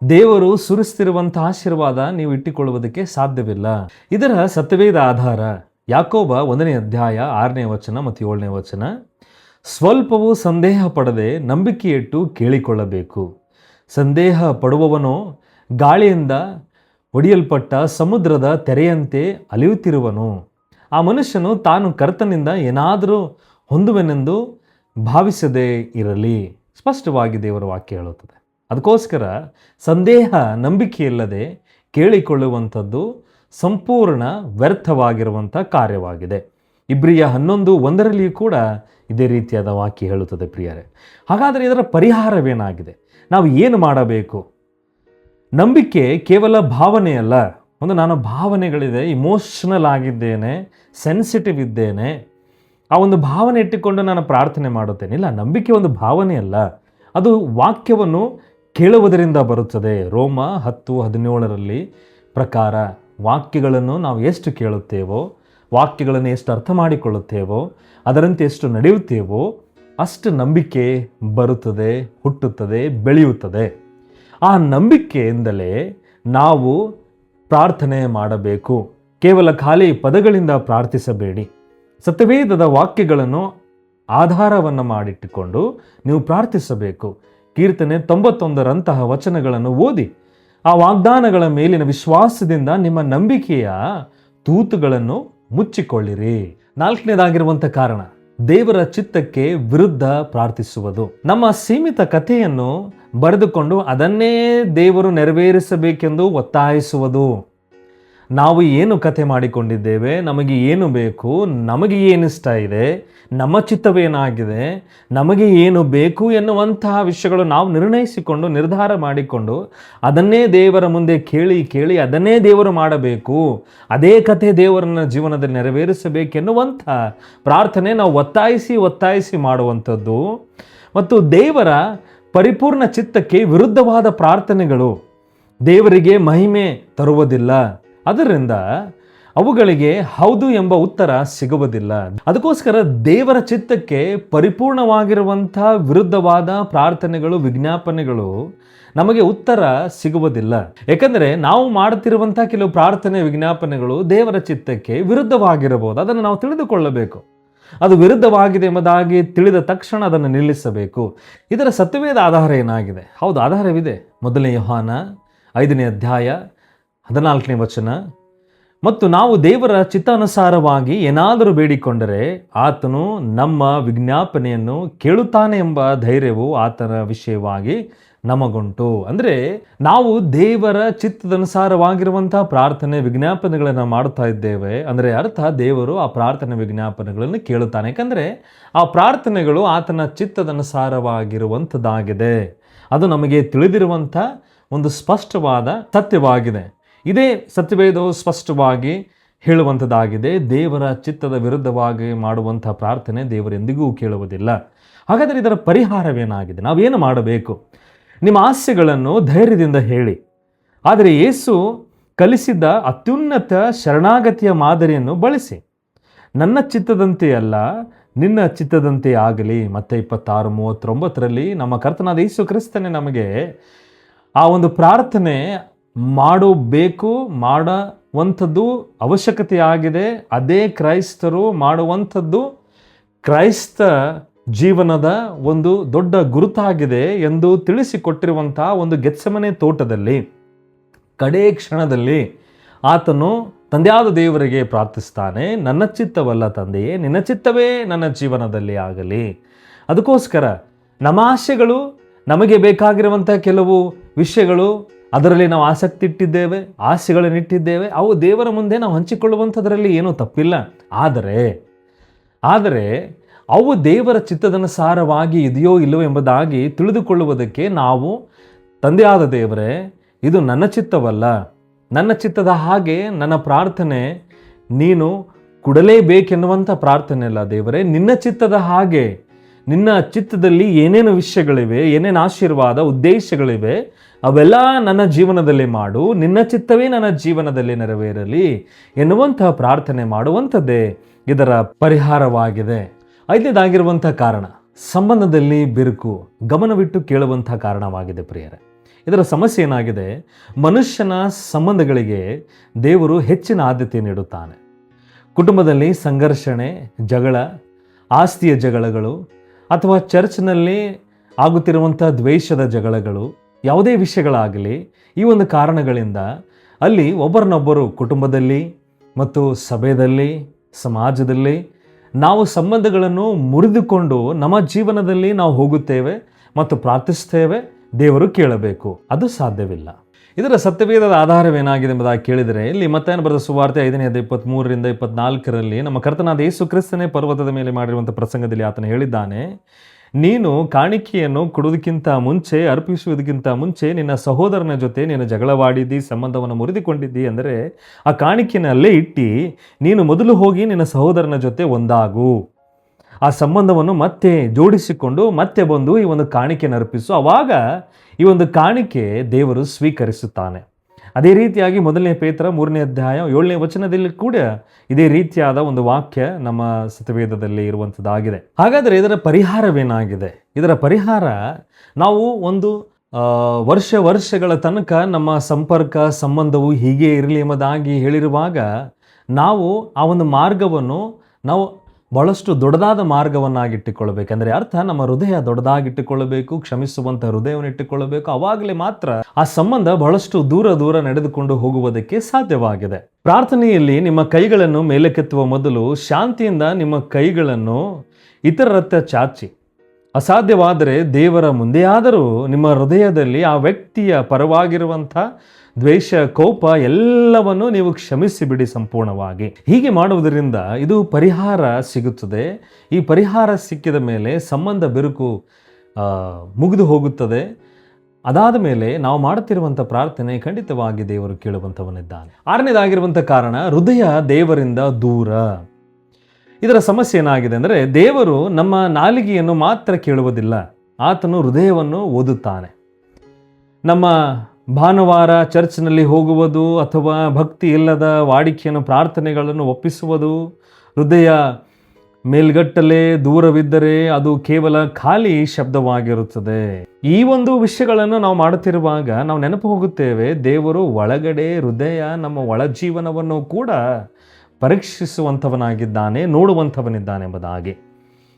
ದೇವರು ಸುರಿಸ್ತಿರುವಂಥ ಆಶೀರ್ವಾದ ನೀವು ಇಟ್ಟುಕೊಳ್ಳುವುದಕ್ಕೆ ಸಾಧ್ಯವಿಲ್ಲ. ಇದರ ಸತ್ಯವೇದ ಆಧಾರ ಯಾಕೋಬ 1ನೇ ಅಧ್ಯಾಯ 6ನೇ ವಚನ ಮತ್ತು 7ನೇ ವಚನ, ಸ್ವಲ್ಪವೂ ಸಂದೇಹ ಪಡದೆ ನಂಬಿಕೆಯಿಟ್ಟು ಕೇಳಿಕೊಳ್ಳಬೇಕು. ಸಂದೇಹ ಪಡುವವನು ಗಾಳಿಯಿಂದ ಒಡೆಯಲ್ಪಟ್ಟ ಸಮುದ್ರದ ತೆರೆಯಂತೆ ಅಲಿಯುತ್ತಿರುವನು. ಆ ಮನುಷ್ಯನು ತಾನು ಕರ್ತನಿಂದ ಏನಾದರೂ ಹೊಂದುವೆನೆಂದು ಭಾವಿಸದೇ ಇರಲಿ. ಸ್ಪಷ್ಟವಾಗಿ ದೇವರ ವಾಕ್ಯ ಹೇಳುತ್ತದೆ. ಅದಕ್ಕೋಸ್ಕರ ಸಂದೇಹ, ನಂಬಿಕೆ ಇಲ್ಲದೆ ಕೇಳಿಕೊಳ್ಳುವಂಥದ್ದು ಸಂಪೂರ್ಣ ವ್ಯರ್ಥವಾಗಿರುವಂಥ ಕಾರ್ಯವಾಗಿದೆ. ಇಬ್ರಿಯ 11:1 ಕೂಡ ಇದೇ ರೀತಿಯಾದ ವಾಕ್ಯ ಹೇಳುತ್ತದೆ ಪ್ರಿಯರೇ. ಹಾಗಾದರೆ ಇದರ ಪರಿಹಾರವೇನಾಗಿದೆ? ನಾವು ಏನು ಮಾಡಬೇಕು? ನಂಬಿಕೆ ಕೇವಲ ಭಾವನೆಯಲ್ಲ. ನಾನು ಭಾವನೆಗಳಿದೆ, ಇಮೋಷನಲ್ ಆಗಿದ್ದೇನೆ, ಸೆನ್ಸಿಟಿವ್ ಇದ್ದೇನೆ, ಆ ಒಂದು ಭಾವನೆ ಇಟ್ಟುಕೊಂಡು ನಾನು ಪ್ರಾರ್ಥನೆ ಮಾಡುತ್ತೇನೆ. ಇಲ್ಲ, ನಂಬಿಕೆ ಒಂದು ಭಾವನೆ ಅಲ್ಲ, ಅದು ವಾಕ್ಯವನ್ನು ಕೇಳುವುದರಿಂದ ಬರುತ್ತದೆ. ರೋಮ 10:17 ಪ್ರಕಾರ ವಾಕ್ಯಗಳನ್ನು ನಾವು ಎಷ್ಟು ಕೇಳುತ್ತೇವೋ, ವಾಕ್ಯಗಳನ್ನು ಎಷ್ಟು ಅರ್ಥ ಮಾಡಿಕೊಳ್ಳುತ್ತೇವೋ, ಅದರಂತೆ ಎಷ್ಟು ನಡೆಯುತ್ತೇವೋ ಅಷ್ಟು ನಂಬಿಕೆ ಬರುತ್ತದೆ, ಹುಟ್ಟುತ್ತದೆ, ಬೆಳೆಯುತ್ತದೆ. ಆ ನಂಬಿಕೆಯಿಂದಲೇ ನಾವು ಪ್ರಾರ್ಥನೆ ಮಾಡಬೇಕು. ಕೇವಲ ಖಾಲಿ ಪದಗಳಿಂದ ಪ್ರಾರ್ಥಿಸಬೇಡಿ. ಸತ್ಯವೇದದ ವಾಕ್ಯಗಳನ್ನು ಆಧಾರವನ್ನು ಮಾಡಿಟ್ಟುಕೊಂಡು ನೀವು ಪ್ರಾರ್ಥಿಸಬೇಕು. ಕೀರ್ತನೆ 91 ವಚನಗಳನ್ನು ಓದಿ ಆ ವಾಗ್ದಾನಗಳ ಮೇಲಿನ ವಿಶ್ವಾಸದಿಂದ ನಿಮ್ಮ ನಂಬಿಕೆಯ ತೂತುಗಳನ್ನು ಮುಚ್ಚಿಕೊಳ್ಳಿರಿ. 4ನೇದಾಗಿರುವಂಥ ಕಾರಣ, ದೇವರ ಚಿತ್ತಕ್ಕೆ ವಿರುದ್ಧ ಪ್ರಾರ್ಥಿಸುವುದು. ನಮ್ಮ ಸೀಮಿತ ಕಥೆಯನ್ನು ಬರೆದುಕೊಂಡು ಅದನ್ನೇ ದೇವರು ನೆರವೇರಿಸಬೇಕೆಂದು ಒತ್ತಾಯಿಸುವುದು. ನಾವು ಏನು ಕಥೆ ಮಾಡಿಕೊಂಡಿದ್ದೇವೆ, ನಮಗೆ ಏನು ಬೇಕು, ನಮಗೆ ಏನು ಇಷ್ಟ ಇದೆ, ನಮ್ಮ ಚಿತ್ತವೇನಾಗಿದೆ, ನಮಗೆ ಏನು ಬೇಕು ಎನ್ನುವಂತಹ ವಿಷಯಗಳು ನಾವು ನಿರ್ಣಯಿಸಿಕೊಂಡು ನಿರ್ಧಾರ ಮಾಡಿಕೊಂಡು ಅದನ್ನೇ ದೇವರ ಮುಂದೆ ಕೇಳಿ ಕೇಳಿ ಅದನ್ನೇ ದೇವರು ಮಾಡಬೇಕು, ಅದೇ ಕಥೆ ದೇವರನ್ನ ಜೀವನದಲ್ಲಿ ನೆರವೇರಿಸಬೇಕೆನ್ನುವಂಥ ಪ್ರಾರ್ಥನೆ ನಾವು ಒತ್ತಾಯಿಸಿ ಮಾಡುವಂಥದ್ದು. ಮತ್ತು ದೇವರ ಪರಿಪೂರ್ಣ ಚಿತ್ತಕ್ಕೆ ವಿರುದ್ಧವಾದ ಪ್ರಾರ್ಥನೆಗಳು ದೇವರಿಗೆ ಮಹಿಮೆ ತರುವುದಿಲ್ಲ. ಅದರಿಂದ ಅವುಗಳಿಗೆ ಹೌದು ಎಂಬ ಉತ್ತರ ಸಿಗುವುದಿಲ್ಲ. ಅದಕ್ಕೋಸ್ಕರ ದೇವರ ಚಿತ್ತಕ್ಕೆ ಪರಿಪೂರ್ಣವಾಗಿರುವಂಥ ವಿರುದ್ಧವಾದ ಪ್ರಾರ್ಥನೆಗಳು, ವಿಜ್ಞಾಪನೆಗಳು ನಮಗೆ ಉತ್ತರ ಸಿಗುವುದಿಲ್ಲ. ಯಾಕಂದರೆ ನಾವು ಮಾಡುತ್ತಿರುವಂಥ ಕೆಲವು ಪ್ರಾರ್ಥನೆ, ವಿಜ್ಞಾಪನೆಗಳು ದೇವರ ಚಿತ್ತಕ್ಕೆ ವಿರುದ್ಧವಾಗಿರಬಹುದು. ಅದನ್ನು ನಾವು ತಿಳಿದುಕೊಳ್ಳಬೇಕು. ಅದು ವಿರುದ್ಧವಾಗಿದೆ ಎಂಬುದಾಗಿ ತಿಳಿದ ತಕ್ಷಣ ಅದನ್ನು ನಿಲ್ಲಿಸಬೇಕು. ಇದರ ಸತ್ಯವೇದ ಆಧಾರ ಏನಾಗಿದೆ? ಹೌದು, ಆಧಾರವಿದೆ. 1 ಯೋಹಾನ 5ನೇ ಅಧ್ಯಾಯ 14ನೇ ವಚನ. ಮತ್ತು ನಾವು ದೇವರ ಚಿತ್ತಾನುಸಾರವಾಗಿ ಏನಾದರೂ ಬೇಡಿಕೊಂಡರೆ ಆತನು ನಮ್ಮ ವಿಜ್ಞಾಪನೆಯನ್ನು ಕೇಳುತ್ತಾನೆ ಎಂಬ ಧೈರ್ಯವು ಆತನ ವಿಷಯವಾಗಿ ನಮಗುಂಟು. ಅಂದರೆ ನಾವು ದೇವರ ಚಿತ್ತದನುಸಾರವಾಗಿರುವಂತಹ ಪ್ರಾರ್ಥನೆ, ವಿಜ್ಞಾಪನೆಗಳನ್ನು ಮಾಡುತ್ತಾ ಇದ್ದೇವೆ ಅಂದರೆ ಅರ್ಥ ದೇವರು ಆ ಪ್ರಾರ್ಥನೆ, ವಿಜ್ಞಾಪನೆಗಳನ್ನು ಕೇಳುತ್ತಾನೆ. ಯಾಕಂದರೆ ಆ ಪ್ರಾರ್ಥನೆಗಳು ಆತನ ಚಿತ್ತದನುಸಾರವಾಗಿರುವಂಥದ್ದಾಗಿದೆ. ಅದು ನಮಗೆ ತಿಳಿದಿರುವಂಥ ಒಂದು ಸ್ಪಷ್ಟವಾದ ಸತ್ಯವಾಗಿದೆ. ಇದೇ ಸತ್ಯವೇದವು ಸ್ಪಷ್ಟವಾಗಿ ಹೇಳುವಂಥದ್ದಾಗಿದೆ. ದೇವರ ಚಿತ್ತದ ವಿರುದ್ಧವಾಗಿ ಮಾಡುವಂಥ ಪ್ರಾರ್ಥನೆ ದೇವರೆಂದಿಗೂ ಕೇಳುವುದಿಲ್ಲ. ಹಾಗಾದರೆ ಇದರ ಪರಿಹಾರವೇನಾಗಿದೆ? ನಾವೇನು ಮಾಡಬೇಕು? ನಿಮ್ಮ ಆಸೆಗಳನ್ನು ಧೈರ್ಯದಿಂದ ಹೇಳಿ. ಆದರೆ ಯೇಸು ಕಲಿಸಿದ್ದ ಅತ್ಯುನ್ನತ ಶರಣಾಗತಿಯ ಮಾದರಿಯನ್ನು ಬಳಸಿ. ನನ್ನ ಚಿತ್ತದಂತೆ ಅಲ್ಲ, ನಿನ್ನ ಚಿತ್ತದಂತೆ ಆಗಲಿ. ಮತ್ತೆ 26:39 ನಮ್ಮ ಕರ್ತನಾದ ಯೇಸು ಕ್ರಿಸ್ತನೇ ನಮಗೆ ಆ ಒಂದು ಪ್ರಾರ್ಥನೆ ಮಾಡಬೇಕು, ಮಾಡುವಂಥದ್ದು ಅವಶ್ಯಕತೆಯಾಗಿದೆ. ಅದೇ ಕ್ರೈಸ್ತರು ಮಾಡುವಂಥದ್ದು ಕ್ರೈಸ್ತ ಜೀವನದ ಒಂದು ದೊಡ್ಡ ಗುರುತಾಗಿದೆ ಎಂದು ತಿಳಿಸಿಕೊಟ್ಟಿರುವಂತಹ ಒಂದು ಗೆತ್ಸೆಮನೆ ತೋಟದಲ್ಲಿ ಕಡೇ ಕ್ಷಣದಲ್ಲಿ ಆತನು ತಂದೆಯಾದ ದೇವರಿಗೆ ಪ್ರಾರ್ಥಿಸ್ತಾನೆ, ನನ್ನ ಚಿತ್ತವಲ್ಲ ತಂದೆಯೇ, ನಿನ್ನ ಚಿತ್ತವೇ ನನ್ನ ಜೀವನದಲ್ಲಿ ಆಗಲಿ. ಅದಕ್ಕೋಸ್ಕರ ನಮ್ಮ ಆಸೆಗಳು, ನಮಗೆ ಬೇಕಾಗಿರುವಂಥ ಕೆಲವು ವಿಷಯಗಳು, ಅದರಲ್ಲಿ ನಾವು ಆಸಕ್ತಿ ಇಟ್ಟಿದ್ದೇವೆ, ಆಸೆಗಳನ್ನಿಟ್ಟಿದ್ದೇವೆ, ಅವು ದೇವರ ಮುಂದೆ ನಾವು ಹಂಚಿಕೊಳ್ಳುವಂಥದ್ರಲ್ಲಿ ಏನೂ ತಪ್ಪಿಲ್ಲ. ಆದರೆ ಅವು ದೇವರ ಚಿತ್ತದನುಸಾರವಾಗಿ ಇದೆಯೋ ಇಲ್ಲವೋ ಎಂಬುದಾಗಿ ತಿಳಿದುಕೊಳ್ಳುವುದಕ್ಕೆ ನಾವು ತಂದೆಯಾದ ದೇವರೇ, ಇದು ನನ್ನ ಚಿತ್ತವಲ್ಲ, ನನ್ನ ಚಿತ್ತದ ಹಾಗೆ ನನ್ನ ಪ್ರಾರ್ಥನೆ ನೀನು ಕೊಡಲೇಬೇಕೆನ್ನುವಂಥ ಪ್ರಾರ್ಥನೆ ಅಲ್ಲ ದೇವರೇ, ನಿನ್ನ ಚಿತ್ತದ ಹಾಗೆ, ನಿನ್ನ ಚಿತ್ತದಲ್ಲಿ ಏನೇನು ವಿಷಯಗಳಿವೆ, ಏನೇನು ಆಶೀರ್ವಾದ ಉದ್ದೇಶಗಳಿವೆ ಅವೆಲ್ಲ ನನ್ನ ಜೀವನದಲ್ಲಿ ಮಾಡು, ನಿನ್ನ ಚಿತ್ತವೇ ನನ್ನ ಜೀವನದಲ್ಲಿ ನೆರವೇರಲಿ ಎನ್ನುವಂತಹ ಪ್ರಾರ್ಥನೆ ಮಾಡುವಂಥದ್ದೇ ಇದರ ಪರಿಹಾರವಾಗಿದೆ. 5ನೇದಾಗಿರುವಂಥ ಕಾರಣ ಸಂಬಂಧದಲ್ಲಿ ಬಿರುಕು, ಗಮನವಿಟ್ಟು ಕೇಳುವಂಥ ಕಾರಣವಾಗಿದೆ ಪ್ರಿಯರೇ. ಇದರ ಸಮಸ್ಯೆ ಏನಾಗಿದೆ? ಮನುಷ್ಯನ ಸಂಬಂಧಗಳಿಗೆ ದೇವರು ಹೆಚ್ಚಿನ ಆದ್ಯತೆ ನೀಡುತ್ತಾನೆ. ಕುಟುಂಬದಲ್ಲಿ ಸಂಘರ್ಷಣೆ, ಜಗಳ, ಆಸ್ತಿಯ ಜಗಳಗಳು, ಅಥವಾ ಚರ್ಚ್ನಲ್ಲಿ ಆಗುತ್ತಿರುವಂಥ ದ್ವೇಷದ ಜಗಳಗಳು, ಯಾವುದೇ ವಿಷಯಗಳಾಗಲಿ, ಈ ಒಂದು ಕಾರಣಗಳಿಂದ ಅಲ್ಲಿ ಒಬ್ಬರನ್ನೊಬ್ಬರು ಕುಟುಂಬದಲ್ಲಿ ಮತ್ತು ಸಭೆಯಲ್ಲಿ, ಸಮಾಜದಲ್ಲಿ ನಾವು ಸಂಬಂಧಗಳನ್ನು ಮುರಿದುಕೊಂಡು ನಮ್ಮ ಜೀವನದಲ್ಲಿ ನಾವು ಹೋಗುತ್ತೇವೆ ಮತ್ತು ಪ್ರಾರ್ಥಿಸ್ತೇವೆ, ದೇವರು ಕೇಳಬೇಕು. ಅದು ಸಾಧ್ಯವಿಲ್ಲ. ಇದರ ಸತ್ಯವೇದದ ಆಧಾರವೇನಾಗಿದೆ ಎಂಬುದಾಗಿ ಕೇಳಿದರೆ, ಇಲ್ಲಿ ಮತ್ತಾಯನ ಬರೆದ ಸುವಾರ್ತೆ 5ನೇ ಅಧ್ಯಾಯ 23-24 ನಮ್ಮ ಕರ್ತನಾದ ಯೇಸು ಕ್ರಿಸ್ತನೇ ಪರ್ವತದ ಮೇಲೆ ಮಾಡಿರುವಂಥ ಪ್ರಸಂಗದಲ್ಲಿ ಆತನು ಹೇಳಿದ್ದಾನೆ, ನೀನು ಕಾಣಿಕೆಯನ್ನು ಕೊಡುವುದಕ್ಕಿಂತ ಮುಂಚೆ, ಅರ್ಪಿಸುವುದಕ್ಕಿಂತ ಮುಂಚೆ ನಿನ್ನ ಸಹೋದರನ ಜೊತೆ ನೀನು ಜಗಳವಾಡಿದ್ದಿ, ಸಂಬಂಧವನ್ನು ಮುರಿದುಕೊಂಡಿದ್ದಿ ಅಂದರೆ ಆ ಕಾಣಿಕೆಯನ್ನು ಅಲ್ಲೇ ಇಟ್ಟು ನೀನು ಮೊದಲು ಹೋಗಿ ನಿನ್ನ ಸಹೋದರನ ಜೊತೆ ಒಂದಾಗು, ಆ ಸಂಬಂಧವನ್ನು ಮತ್ತೆ ಜೋಡಿಸಿಕೊಂಡು ಮತ್ತೆ ಬಂದು ಈ ಒಂದು ಕಾಣಿಕೆಯನ್ನು ಅರ್ಪಿಸು. ಆವಾಗ ಈ ಒಂದು ಕಾಣಿಕೆ ದೇವರು ಸ್ವೀಕರಿಸುತ್ತಾನೆ. ಅದೇ ರೀತಿಯಾಗಿ 1ನೇ ಪೇತ್ರ 3ನೇ ಅಧ್ಯಾಯ 7ನೇ ವಚನದಲ್ಲಿ ಕೂಡ ಇದೇ ರೀತಿಯಾದ ಒಂದು ವಾಕ್ಯ ನಮ್ಮ ಸತ್ಯವೇದದಲ್ಲಿ ಇರುವಂಥದ್ದಾಗಿದೆ. ಹಾಗಾದರೆ ಇದರ ಪರಿಹಾರವೇನಾಗಿದೆ? ಇದರ ಪರಿಹಾರ ನಾವು ಒಂದು ವರ್ಷಗಳ ತನಕ ನಮ್ಮ ಸಂಪರ್ಕ ಸಂಬಂಧವು ಹೀಗೆ ಇರಲಿ ಎಂಬುದಾಗಿ ಹೇಳಿರುವಾಗ ನಾವು ಆ ಒಂದು ಮಾರ್ಗವನ್ನು ನಾವು ಬಹಳಷ್ಟು ದೊಡ್ಡದಾದ ಮಾರ್ಗವನ್ನಾಗಿಟ್ಟುಕೊಳ್ಳಬೇಕಂದ್ರೆ ಅರ್ಥ ನಮ್ಮ ಹೃದಯ ದೊಡ್ಡದಾಗಿಟ್ಟುಕೊಳ್ಳಬೇಕು, ಕ್ಷಮಿಸುವಂಥ ಹೃದಯವನ್ನು ಇಟ್ಟುಕೊಳ್ಳಬೇಕು. ಆವಾಗಲೇ ಮಾತ್ರ ಆ ಸಂಬಂಧ ಬಹಳಷ್ಟು ದೂರ ನಡೆದುಕೊಂಡು ಹೋಗುವುದಕ್ಕೆ ಸಾಧ್ಯವಾಗಿದೆ. ಪ್ರಾರ್ಥನೆಯಲ್ಲಿ ನಿಮ್ಮ ಕೈಗಳನ್ನು ಮೇಲಕ್ಕೆತ್ತುವ ಮೊದಲು ಶಾಂತಿಯಿಂದ ನಿಮ್ಮ ಕೈಗಳನ್ನು ಇತರರತ್ತ ಚಾಚಿ ಅಸಾಧ್ಯವಾದರೆ ದೇವರ ಮುಂದೆಯಾದರೂ ನಿಮ್ಮ ಹೃದಯದಲ್ಲಿ ಆ ವ್ಯಕ್ತಿಯ ಪರವಾಗಿರುವಂಥ ದ್ವೇಷ, ಕೋಪ ಎಲ್ಲವನ್ನು ನೀವು ಕ್ಷಮಿಸಿ ಬಿಡಿ ಸಂಪೂರ್ಣವಾಗಿ. ಹೀಗೆ ಮಾಡುವುದರಿಂದ ಇದು ಪರಿಹಾರ ಸಿಗುತ್ತದೆ. ಈ ಪರಿಹಾರ ಸಿಕ್ಕಿದ ಮೇಲೆ ಸಂಬಂಧ ಬಿರುಕು ಮುಗಿದು ಹೋಗುತ್ತದೆ. ಅದಾದ ಮೇಲೆ ನಾವು ಮಾಡುತ್ತಿರುವಂಥ ಪ್ರಾರ್ಥನೆ ಖಂಡಿತವಾಗಿ ದೇವರು ಕೇಳುವಂಥವನಿದ್ದಾನೆ. ಆರನೇದಾಗಿರುವಂಥ ಕಾರಣ, ಹೃದಯ ದೇವರಿಂದ ದೂರ. ಇದರ ಸಮಸ್ಯೆ ಏನಾಗಿದೆ ಅಂದರೆ, ದೇವರು ನಮ್ಮ ನಾಲಿಗೆಯನ್ನು ಮಾತ್ರ ಕೇಳುವುದಿಲ್ಲ, ಆತನು ಹೃದಯವನ್ನು ಓದುತ್ತಾನೆ. ನಮ್ಮ ಭಾನುವಾರ ಚರ್ಚ್ನಲ್ಲಿ ಹೋಗುವುದು ಅಥವಾ ಭಕ್ತಿ ಇಲ್ಲದ ವಾಡಿಕೆಯನ್ನು ಪ್ರಾರ್ಥನೆಗಳನ್ನು ಒಪ್ಪಿಸುವುದು, ಹೃದಯ ಮೇಲ್ಗಟ್ಟಲೆ ದೂರವಿದ್ದರೆ ಅದು ಕೇವಲ ಖಾಲಿ ಶಬ್ದವಾಗಿರುತ್ತದೆ. ಈ ಒಂದು ವಿಷಯಗಳನ್ನು ನಾವು ಮಾಡುತ್ತಿರುವಾಗ ನಾವು ನೆನಪು ಹೋಗುತ್ತೇವೆ, ದೇವರು ಒಳಗಡೆ ಹೃದಯ, ನಮ್ಮ ಒಳ ಜೀವನವನ್ನು ಕೂಡ ಪರೀಕ್ಷಿಸುವಂಥವನಾಗಿದ್ದಾನೆ, ನೋಡುವಂಥವನಿದ್ದಾನೆ ಎಂಬುದಾಗಿ.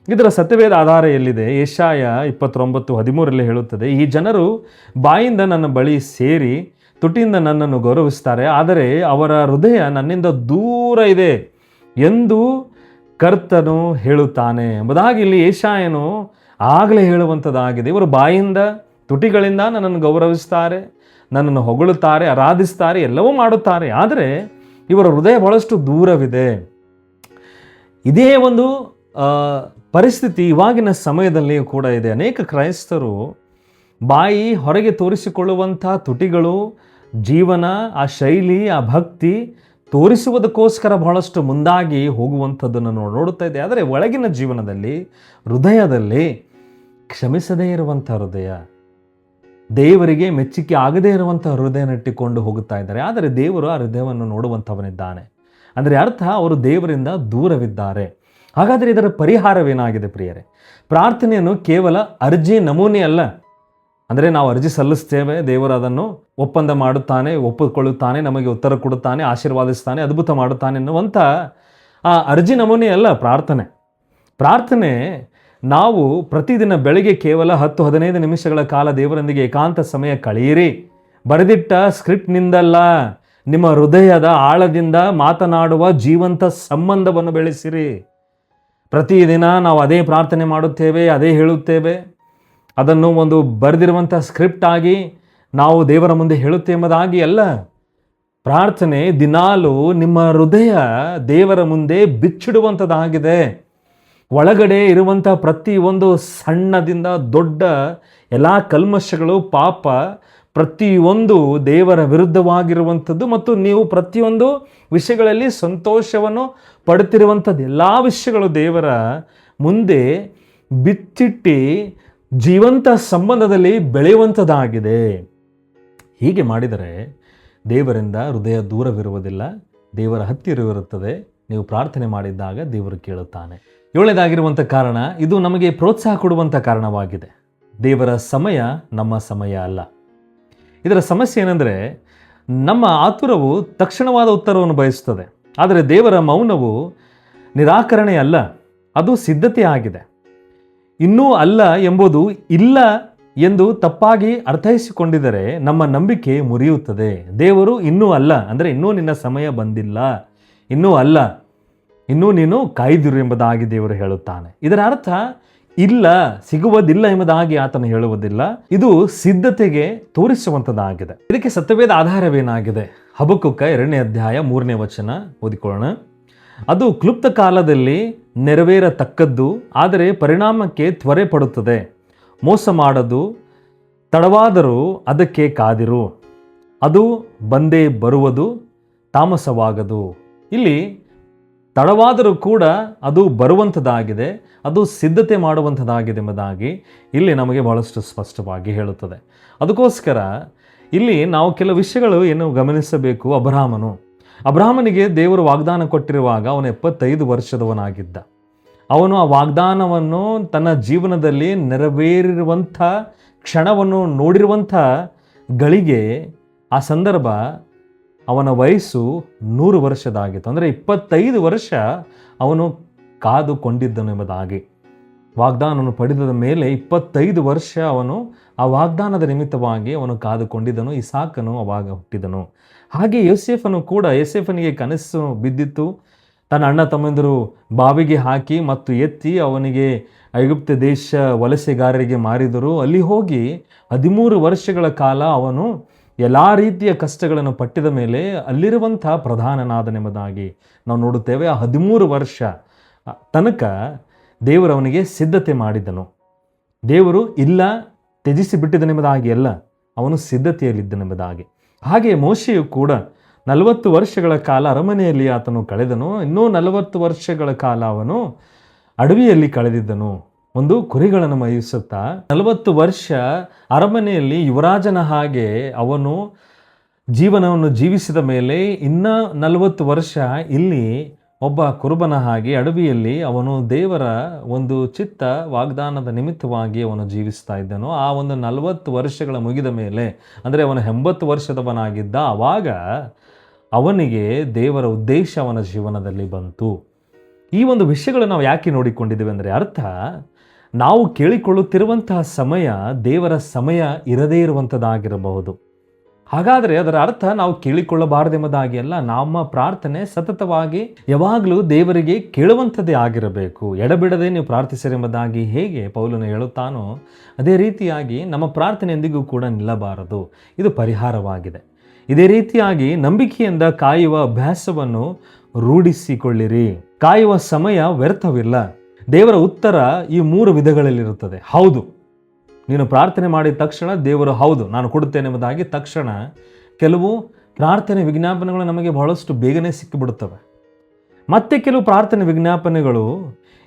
ಇದರ ಸತ್ಯವೇದ ಆಧಾರ ಎಲ್ಲಿದೆ? ಯೆಶಾಯ 29:13 ಹೇಳುತ್ತದೆ, ಈ ಜನರು ಬಾಯಿಂದ ನನ್ನ ಬಳಿ ಸೇರಿ ತುಟಿಯಿಂದ ನನ್ನನ್ನು ಗೌರವಿಸ್ತಾರೆ, ಆದರೆ ಅವರ ಹೃದಯ ನನ್ನಿಂದ ದೂರ ಇದೆ ಎಂದು ಕರ್ತನು ಹೇಳುತ್ತಾನೆ ಎಂಬುದಾಗಿ ಇಲ್ಲಿ ಯೆಶಾಯನು ಆಗಲೇ ಹೇಳುವಂಥದ್ದಾಗಿದೆ. ಇವರು ಬಾಯಿಂದ ತುಟಿಗಳಿಂದ ನನ್ನನ್ನು ಗೌರವಿಸ್ತಾರೆ, ನನ್ನನ್ನು ಹೊಗಳುತ್ತಾರೆ, ಆರಾಧಿಸ್ತಾರೆ, ಎಲ್ಲವೂ ಮಾಡುತ್ತಾರೆ, ಆದರೆ ಇವರ ಹೃದಯ ಬಹಳಷ್ಟು ದೂರವಿದೆ. ಇದೇ ಒಂದು ಪರಿಸ್ಥಿತಿ ಇವಾಗಿನ ಸಮಯದಲ್ಲಿಯೂ ಕೂಡ ಇದೆ. ಅನೇಕ ಕ್ರೈಸ್ತರು ಬಾಯಿ ಹೊರಗೆ ತೋರಿಸಿಕೊಳ್ಳುವಂಥ ತುಟಿಗಳು, ಜೀವನ, ಆ ಶೈಲಿ, ಆ ಭಕ್ತಿ ತೋರಿಸುವುದಕ್ಕೋಸ್ಕರ ಬಹಳಷ್ಟು ಮುಂದಾಗಿ ಹೋಗುವಂಥದ್ದನ್ನು ನೋಡುತ್ತಾ ಇದೆ. ಆದರೆ ಒಳಗಿನ ಜೀವನದಲ್ಲಿ, ಹೃದಯದಲ್ಲಿ ಕ್ಷಮಿಸದೇ ಇರುವಂಥ ಹೃದಯ, ದೇವರಿಗೆ ಮೆಚ್ಚುಗೆ ಆಗದೇ ಇರುವಂಥ ಹೃದಯನಟ್ಟಿಕೊಂಡು ಹೋಗುತ್ತಾ ಇದ್ದಾರೆ. ಆದರೆ ದೇವರು ಆ ಹೃದಯವನ್ನು ನೋಡುವಂಥವನಿದ್ದಾನೆ. ಅಂದರೆ ಅರ್ಥ, ಅವರು ದೇವರಿಂದ ದೂರವಿದ್ದಾರೆ. ಹಾಗಾದರೆ ಇದರ ಪರಿಹಾರವೇನಾಗಿದೆ ಪ್ರಿಯರೇ? ಪ್ರಾರ್ಥನೆಯನ್ನು ಕೇವಲ ಅರ್ಜಿ ನಮೂನೆ ಅಲ್ಲ. ಅಂದರೆ ನಾವು ಅರ್ಜಿ ಸಲ್ಲಿಸ್ತೇವೆ, ದೇವರು ಅದನ್ನು ಒಪ್ಪಂದ ಮಾಡುತ್ತಾನೆ, ಒಪ್ಪಿಕೊಳ್ಳುತ್ತಾನೆ, ನಮಗೆ ಉತ್ತರ ಕೊಡುತ್ತಾನೆ, ಆಶೀರ್ವಾದಿಸ್ತಾನೆ, ಅದ್ಭುತ ಮಾಡುತ್ತಾನೆ ಎನ್ನುವಂಥ ಆ ಅರ್ಜಿ ನಮೂನೆ ಅಲ್ಲ ಪ್ರಾರ್ಥನೆ. ಪ್ರಾರ್ಥನೆ ನಾವು ಪ್ರತಿದಿನ ಬೆಳಗ್ಗೆ ಕೇವಲ 10-15 ನಿಮಿಷಗಳ ಕಾಲ ದೇವರೊಂದಿಗೆ ಏಕಾಂತ ಸಮಯ ಕಳೆಯಿರಿ. ಬರೆದಿಟ್ಟ ಸ್ಕ್ರಿಪ್ಟ್ನಿಂದಲ್ಲ, ನಿಮ್ಮ ಹೃದಯದ ಆಳದಿಂದ ಮಾತನಾಡುವ ಜೀವಂತ ಸಂಬಂಧವನ್ನು ಬೆಳೆಸಿರಿ. ಪ್ರತಿದಿನ ನಾವು ಅದೇ ಪ್ರಾರ್ಥನೆ ಮಾಡುತ್ತೇವೆ, ಅದೇ ಹೇಳುತ್ತೇವೆ, ಅದನ್ನು ಒಂದು ಬರೆದಿರುವಂಥ ಸ್ಕ್ರಿಪ್ಟ್ ಆಗಿ ನಾವು ದೇವರ ಮುಂದೆ ಹೇಳುತ್ತೇವೆ ಎಂಬುದಾಗಿ ಅಲ್ಲ. ಪ್ರಾರ್ಥನೆ ದಿನಾಲೂ ನಿಮ್ಮ ಹೃದಯ ದೇವರ ಮುಂದೆ ಬಿಚ್ಚಿಡುವಂಥದ್ದಾಗಿದೆ. ಒಳಗಡೆ ಇರುವಂಥ ಪ್ರತಿಯೊಂದು ಸಣ್ಣದಿಂದ ದೊಡ್ಡ ಎಲ್ಲ ಕಲ್ಮಶಗಳು, ಪಾಪ, ಪ್ರತಿಯೊಂದು ದೇವರ ವಿರುದ್ಧವಾಗಿರುವಂಥದ್ದು ಮತ್ತು ನೀವು ಪ್ರತಿಯೊಂದು ವಿಷಯಗಳಲ್ಲಿ ಸಂತೋಷವನ್ನು ಪಡುತ್ತಿರುವಂಥದ್ದು ಎಲ್ಲ ವಿಷಯಗಳು ದೇವರ ಮುಂದೆ ಬಿಚ್ಚಿಟ್ಟು ಜೀವಂತ ಸಂಬಂಧದಲ್ಲಿ ಬೆಳೆಯುವಂಥದ್ದಾಗಿದೆ. ಹೀಗೆ ಮಾಡಿದರೆ ದೇವರಿಂದ ಹೃದಯ ದೂರವಿರುವುದಿಲ್ಲ, ದೇವರ ಹತ್ತಿರವಿರುತ್ತದೆ. ನೀವು ಪ್ರಾರ್ಥನೆ ಮಾಡಿದ್ದಾಗ ದೇವರು ಕೇಳುತ್ತಾನೆ. 7ನೇದಾಗಿರುವಂಥ ಕಾರಣ, ಇದು ನಮಗೆ ಪ್ರೋತ್ಸಾಹ ಕೊಡುವಂಥ ಕಾರಣವಾಗಿದೆ. ದೇವರ ಸಮಯ ನಮ್ಮ ಸಮಯ ಅಲ್ಲ. ಇದರ ಸಮಸ್ಯೆ ಏನೆಂದರೆ, ನಮ್ಮ ಆತುರವು ತಕ್ಷಣವಾದ ಉತ್ತರವನ್ನು ಬಯಸುತ್ತದೆ, ಆದರೆ ದೇವರ ಮೌನವು ನಿರಾಕರಣೆ ಅಲ್ಲ, ಅದು ಸಿದ್ಧತೆ ಆಗಿದೆ. ಇನ್ನೂ ಅಲ್ಲ ಎಂಬುದು ಇಲ್ಲ ಎಂದು ತಪ್ಪಾಗಿ ಅರ್ಥೈಸಿಕೊಂಡಿದ್ದರೆ ನಮ್ಮ ನಂಬಿಕೆ ಮುರಿಯುತ್ತದೆ. ದೇವರು ಇನ್ನೂ ಅಲ್ಲ ಅಂದರೆ ಇನ್ನೂ ನಿನ್ನ ಸಮಯ ಬಂದಿಲ್ಲ, ಇನ್ನೂ ಅಲ್ಲ, ಇನ್ನೂ ನೀನು ಕಾಯ್ದಿರು ಎಂಬುದಾಗಿ ದೇವರು ಹೇಳುತ್ತಾನೆ. ಇದರ ಅರ್ಥ ಇಲ್ಲ, ಸಿಗುವುದಿಲ್ಲ ಎಂಬುದಾಗಿ ಆತನು ಹೇಳುವುದಿಲ್ಲ. ಇದು ಸಿದ್ಧತೆಗೆ ತೋರಿಸುವಂಥದ್ದಾಗಿದೆ. ಇದಕ್ಕೆ ಸತ್ಯವೇದ ಆಧಾರವೇನಾಗಿದೆ? ಹಬಕ್ಕುಕ 2ನೇ ಅಧ್ಯಾಯ 3ನೇ ವಚನ ಓದಿಕೊಳ್ಳೋಣ. ಅದು ಕ್ಲುಪ್ತ ಕಾಲದಲ್ಲಿ ನೆರವೇರತಕ್ಕದ್ದು, ಆದರೆ ಪರಿಣಾಮಕ್ಕೆ ತ್ವರೆ ಪಡುತ್ತದೆ. ಮೋಸ ಮಾಡದು, ತಡವಾದರೂ ಅದಕ್ಕೆ ಕಾದಿರು, ಅದು ಬಂದೇ ಬರುವುದು, ತಾಮಸವಾಗದು. ಇಲ್ಲಿ ತಡವಾದರೂ ಕೂಡ ಅದು ಬರುವಂಥದ್ದಾಗಿದೆ, ಅದು ಸಿದ್ಧತೆ ಮಾಡುವಂಥದ್ದಾಗಿದೆ ಎಂಬುದಾಗಿ ಇಲ್ಲಿ ನಮಗೆ ಬಹಳಷ್ಟು ಸ್ಪಷ್ಟವಾಗಿ ಹೇಳುತ್ತದೆ. ಅದಕ್ಕೋಸ್ಕರ ಇಲ್ಲಿ ನಾವು ಕೆಲವು ವಿಷಯಗಳು ಏನು ಗಮನಿಸಬೇಕು. ಅಬ್ರಹಾಮನಿಗೆ ದೇವರು ವಾಗ್ದಾನ ಕೊಟ್ಟಿರುವಾಗ ಅವನು 75 ವರ್ಷದವನಾಗಿದ್ದ. ಅವನು ಆ ವಾಗ್ದಾನವನ್ನು ತನ್ನ ಜೀವನದಲ್ಲಿ ನೆರವೇರಿರುವಂಥ ಕ್ಷಣವನ್ನು ನೋಡಿರುವಂಥ ಗಳಿಗೆ, ಆ ಸಂದರ್ಭ ಅವನ ವಯಸ್ಸು 100 ವರ್ಷದಾಗಿತ್ತು. ಅಂದರೆ 25 ವರ್ಷ ಅವನು ಕಾದುಕೊಂಡಿದ್ದನು ಎಂಬುದಾಗಿ. ವಾಗ್ದಾನವನ್ನು ಪಡೆದ ಮೇಲೆ 25 ವರ್ಷ ಅವನು ಆ ವಾಗ್ದಾನದ ನಿಮಿತ್ತವಾಗಿ ಅವನು ಕಾದುಕೊಂಡಿದ್ದನು. ಇಸಾಕನು ಅವಾಗ ಹುಟ್ಟಿದನು. ಹಾಗೆ ಯೋಸೇಫನು ಕೂಡ, ಯೋಸೇಫನಿಗೆ ಕನಸು ಬಿದ್ದಿತ್ತು, ತನ್ನ ಅಣ್ಣ ತಮ್ಮಂದಿರು ಬಾವಿಗೆ ಹಾಕಿ ಮತ್ತು ಎತ್ತಿ ಅವನಿಗೆ ಐಗುಪ್ತ ದೇಶ ವಲಸೆಗಾರರಿಗೆ ಮಾರಿದರು. ಅಲ್ಲಿ ಹೋಗಿ 13 ವರ್ಷಗಳ ಕಾಲ ಅವನು ಎಲ್ಲ ರೀತಿಯ ಕಷ್ಟಗಳನ್ನು ಪಟ್ಟಿದ ಮೇಲೆ ಅಲ್ಲಿರುವಂಥ ಪ್ರಧಾನನಾದನೆಂಬುದಾಗಿ ನಾವು ನೋಡುತ್ತೇವೆ. ಆ 13 ವರ್ಷ ತನಕ ದೇವರು ಅವನಿಗೆ ಸಿದ್ಧತೆ ಮಾಡಿದನು. ದೇವರು ಇಲ್ಲ ತ್ಯಜಿಸಿ ಬಿಟ್ಟಿದ್ದನೆಂಬುದಾಗಿ ಅಲ್ಲ, ಅವನು ಸಿದ್ಧತೆಯಲ್ಲಿದ್ದನೆಂಬುದಾಗಿ. ಹಾಗೆ ಮೋಶೆಯು ಕೂಡ 40 ವರ್ಷಗಳ ಕಾಲ ಅರಮನೆಯಲ್ಲಿ ಆತನು ಕಳೆದನು. ಇನ್ನೂ 40 ವರ್ಷಗಳ ಕಾಲ ಅವನು ಅಡವಿಯಲ್ಲಿ ಕಳೆದಿದ್ದನು, ಒಂದು ಕುರಿಗಳನ್ನು ಮೇಯಿಸುತ್ತಾ. 40 ವರ್ಷ ಅರಮನೆಯಲ್ಲಿ ಯುವರಾಜನ ಹಾಗೆ ಅವನು ಜೀವನವನ್ನು ಜೀವಿಸಿದ ಮೇಲೆ ಇನ್ನು 40 ವರ್ಷ ಇಲ್ಲಿ ಒಬ್ಬ ಕುರುಬನ ಹಾಗೆ ಅಡವಿಯಲ್ಲಿ ಅವನು ದೇವರ ಒಂದು ಚಿತ್ತ ವಾಗ್ದಾನದ ನಿಮಿತ್ತವಾಗಿ ಅವನು ಜೀವಿಸ್ತಾ ಇದ್ದನು. ಆ ಒಂದು 40 ವರ್ಷಗಳ ಮುಗಿದ ಮೇಲೆ, ಅಂದರೆ ಅವನು 80 ವರ್ಷದವನಾಗಿದ್ದ, ಆವಾಗ ಅವನಿಗೆ ದೇವರ ಉದ್ದೇಶ ಅವನ ಜೀವನದಲ್ಲಿ ಬಂತು. ಈ ಒಂದು ವಿಷಯಗಳನ್ನು ನಾವು ಯಾಕೆ ನೋಡಿಕೊಂಡಿದ್ದೇವೆ ಅಂದರೆ, ಅರ್ಥ ನಾವು ಕೇಳಿಕೊಳ್ಳುತ್ತಿರುವಂತಹ ಸಮಯ ದೇವರ ಸಮಯ ಇರದೇ ಇರುವಂಥದ್ದಾಗಿರಬಹುದು. ಹಾಗಾದರೆ ಅದರ ಅರ್ಥ ನಾವು ಕೇಳಿಕೊಳ್ಳಬಾರದೆಂಬುದಾಗಿ ಅಲ್ಲ. ನಮ್ಮ ಪ್ರಾರ್ಥನೆ ಸತತವಾಗಿ ಯಾವಾಗಲೂ ದೇವರಿಗೆ ಕೇಳುವಂಥದ್ದೇ ಆಗಿರಬೇಕು. ಎಡಬಿಡದೆ ನೀವು ಪ್ರಾರ್ಥಿಸಿರೆಂಬುದಾಗಿ ಹೇಗೆ ಪೌಲನು ಹೇಳುತ್ತಾನೋ ಅದೇ ರೀತಿಯಾಗಿ ನಮ್ಮ ಪ್ರಾರ್ಥನೆ ಎಂದಿಗೂ ಕೂಡ ನಿಲ್ಲಬಾರದು. ಇದು ಪರಿಹಾರವಾಗಿದೆ. ಇದೇ ರೀತಿಯಾಗಿ ನಂಬಿಕೆಯಿಂದ ಕಾಯುವ ಅಭ್ಯಾಸವನ್ನು ರೂಢಿಸಿಕೊಳ್ಳಿರಿ. ಕಾಯುವ ಸಮಯ ವ್ಯರ್ಥವಿಲ್ಲ. ದೇವರ ಉತ್ತರ ಈ 3 ವಿಧಗಳಲ್ಲಿರುತ್ತದೆ. ಹೌದು, ನೀನು ಪ್ರಾರ್ಥನೆ ಮಾಡಿದ ತಕ್ಷಣ ದೇವರು ಹೌದು ನಾನು ಕೊಡುತ್ತೇನೆ ಎಂಬುದಾಗಿ ತಕ್ಷಣ ಕೆಲವು ಪ್ರಾರ್ಥನೆ ವಿಜ್ಞಾಪನೆಗಳು ನಮಗೆ ಬಹಳಷ್ಟು ಬೇಗನೆ ಸಿಕ್ಕಿಬಿಡುತ್ತವೆ. ಮತ್ತೆ ಕೆಲವು ಪ್ರಾರ್ಥನೆ ವಿಜ್ಞಾಪನೆಗಳು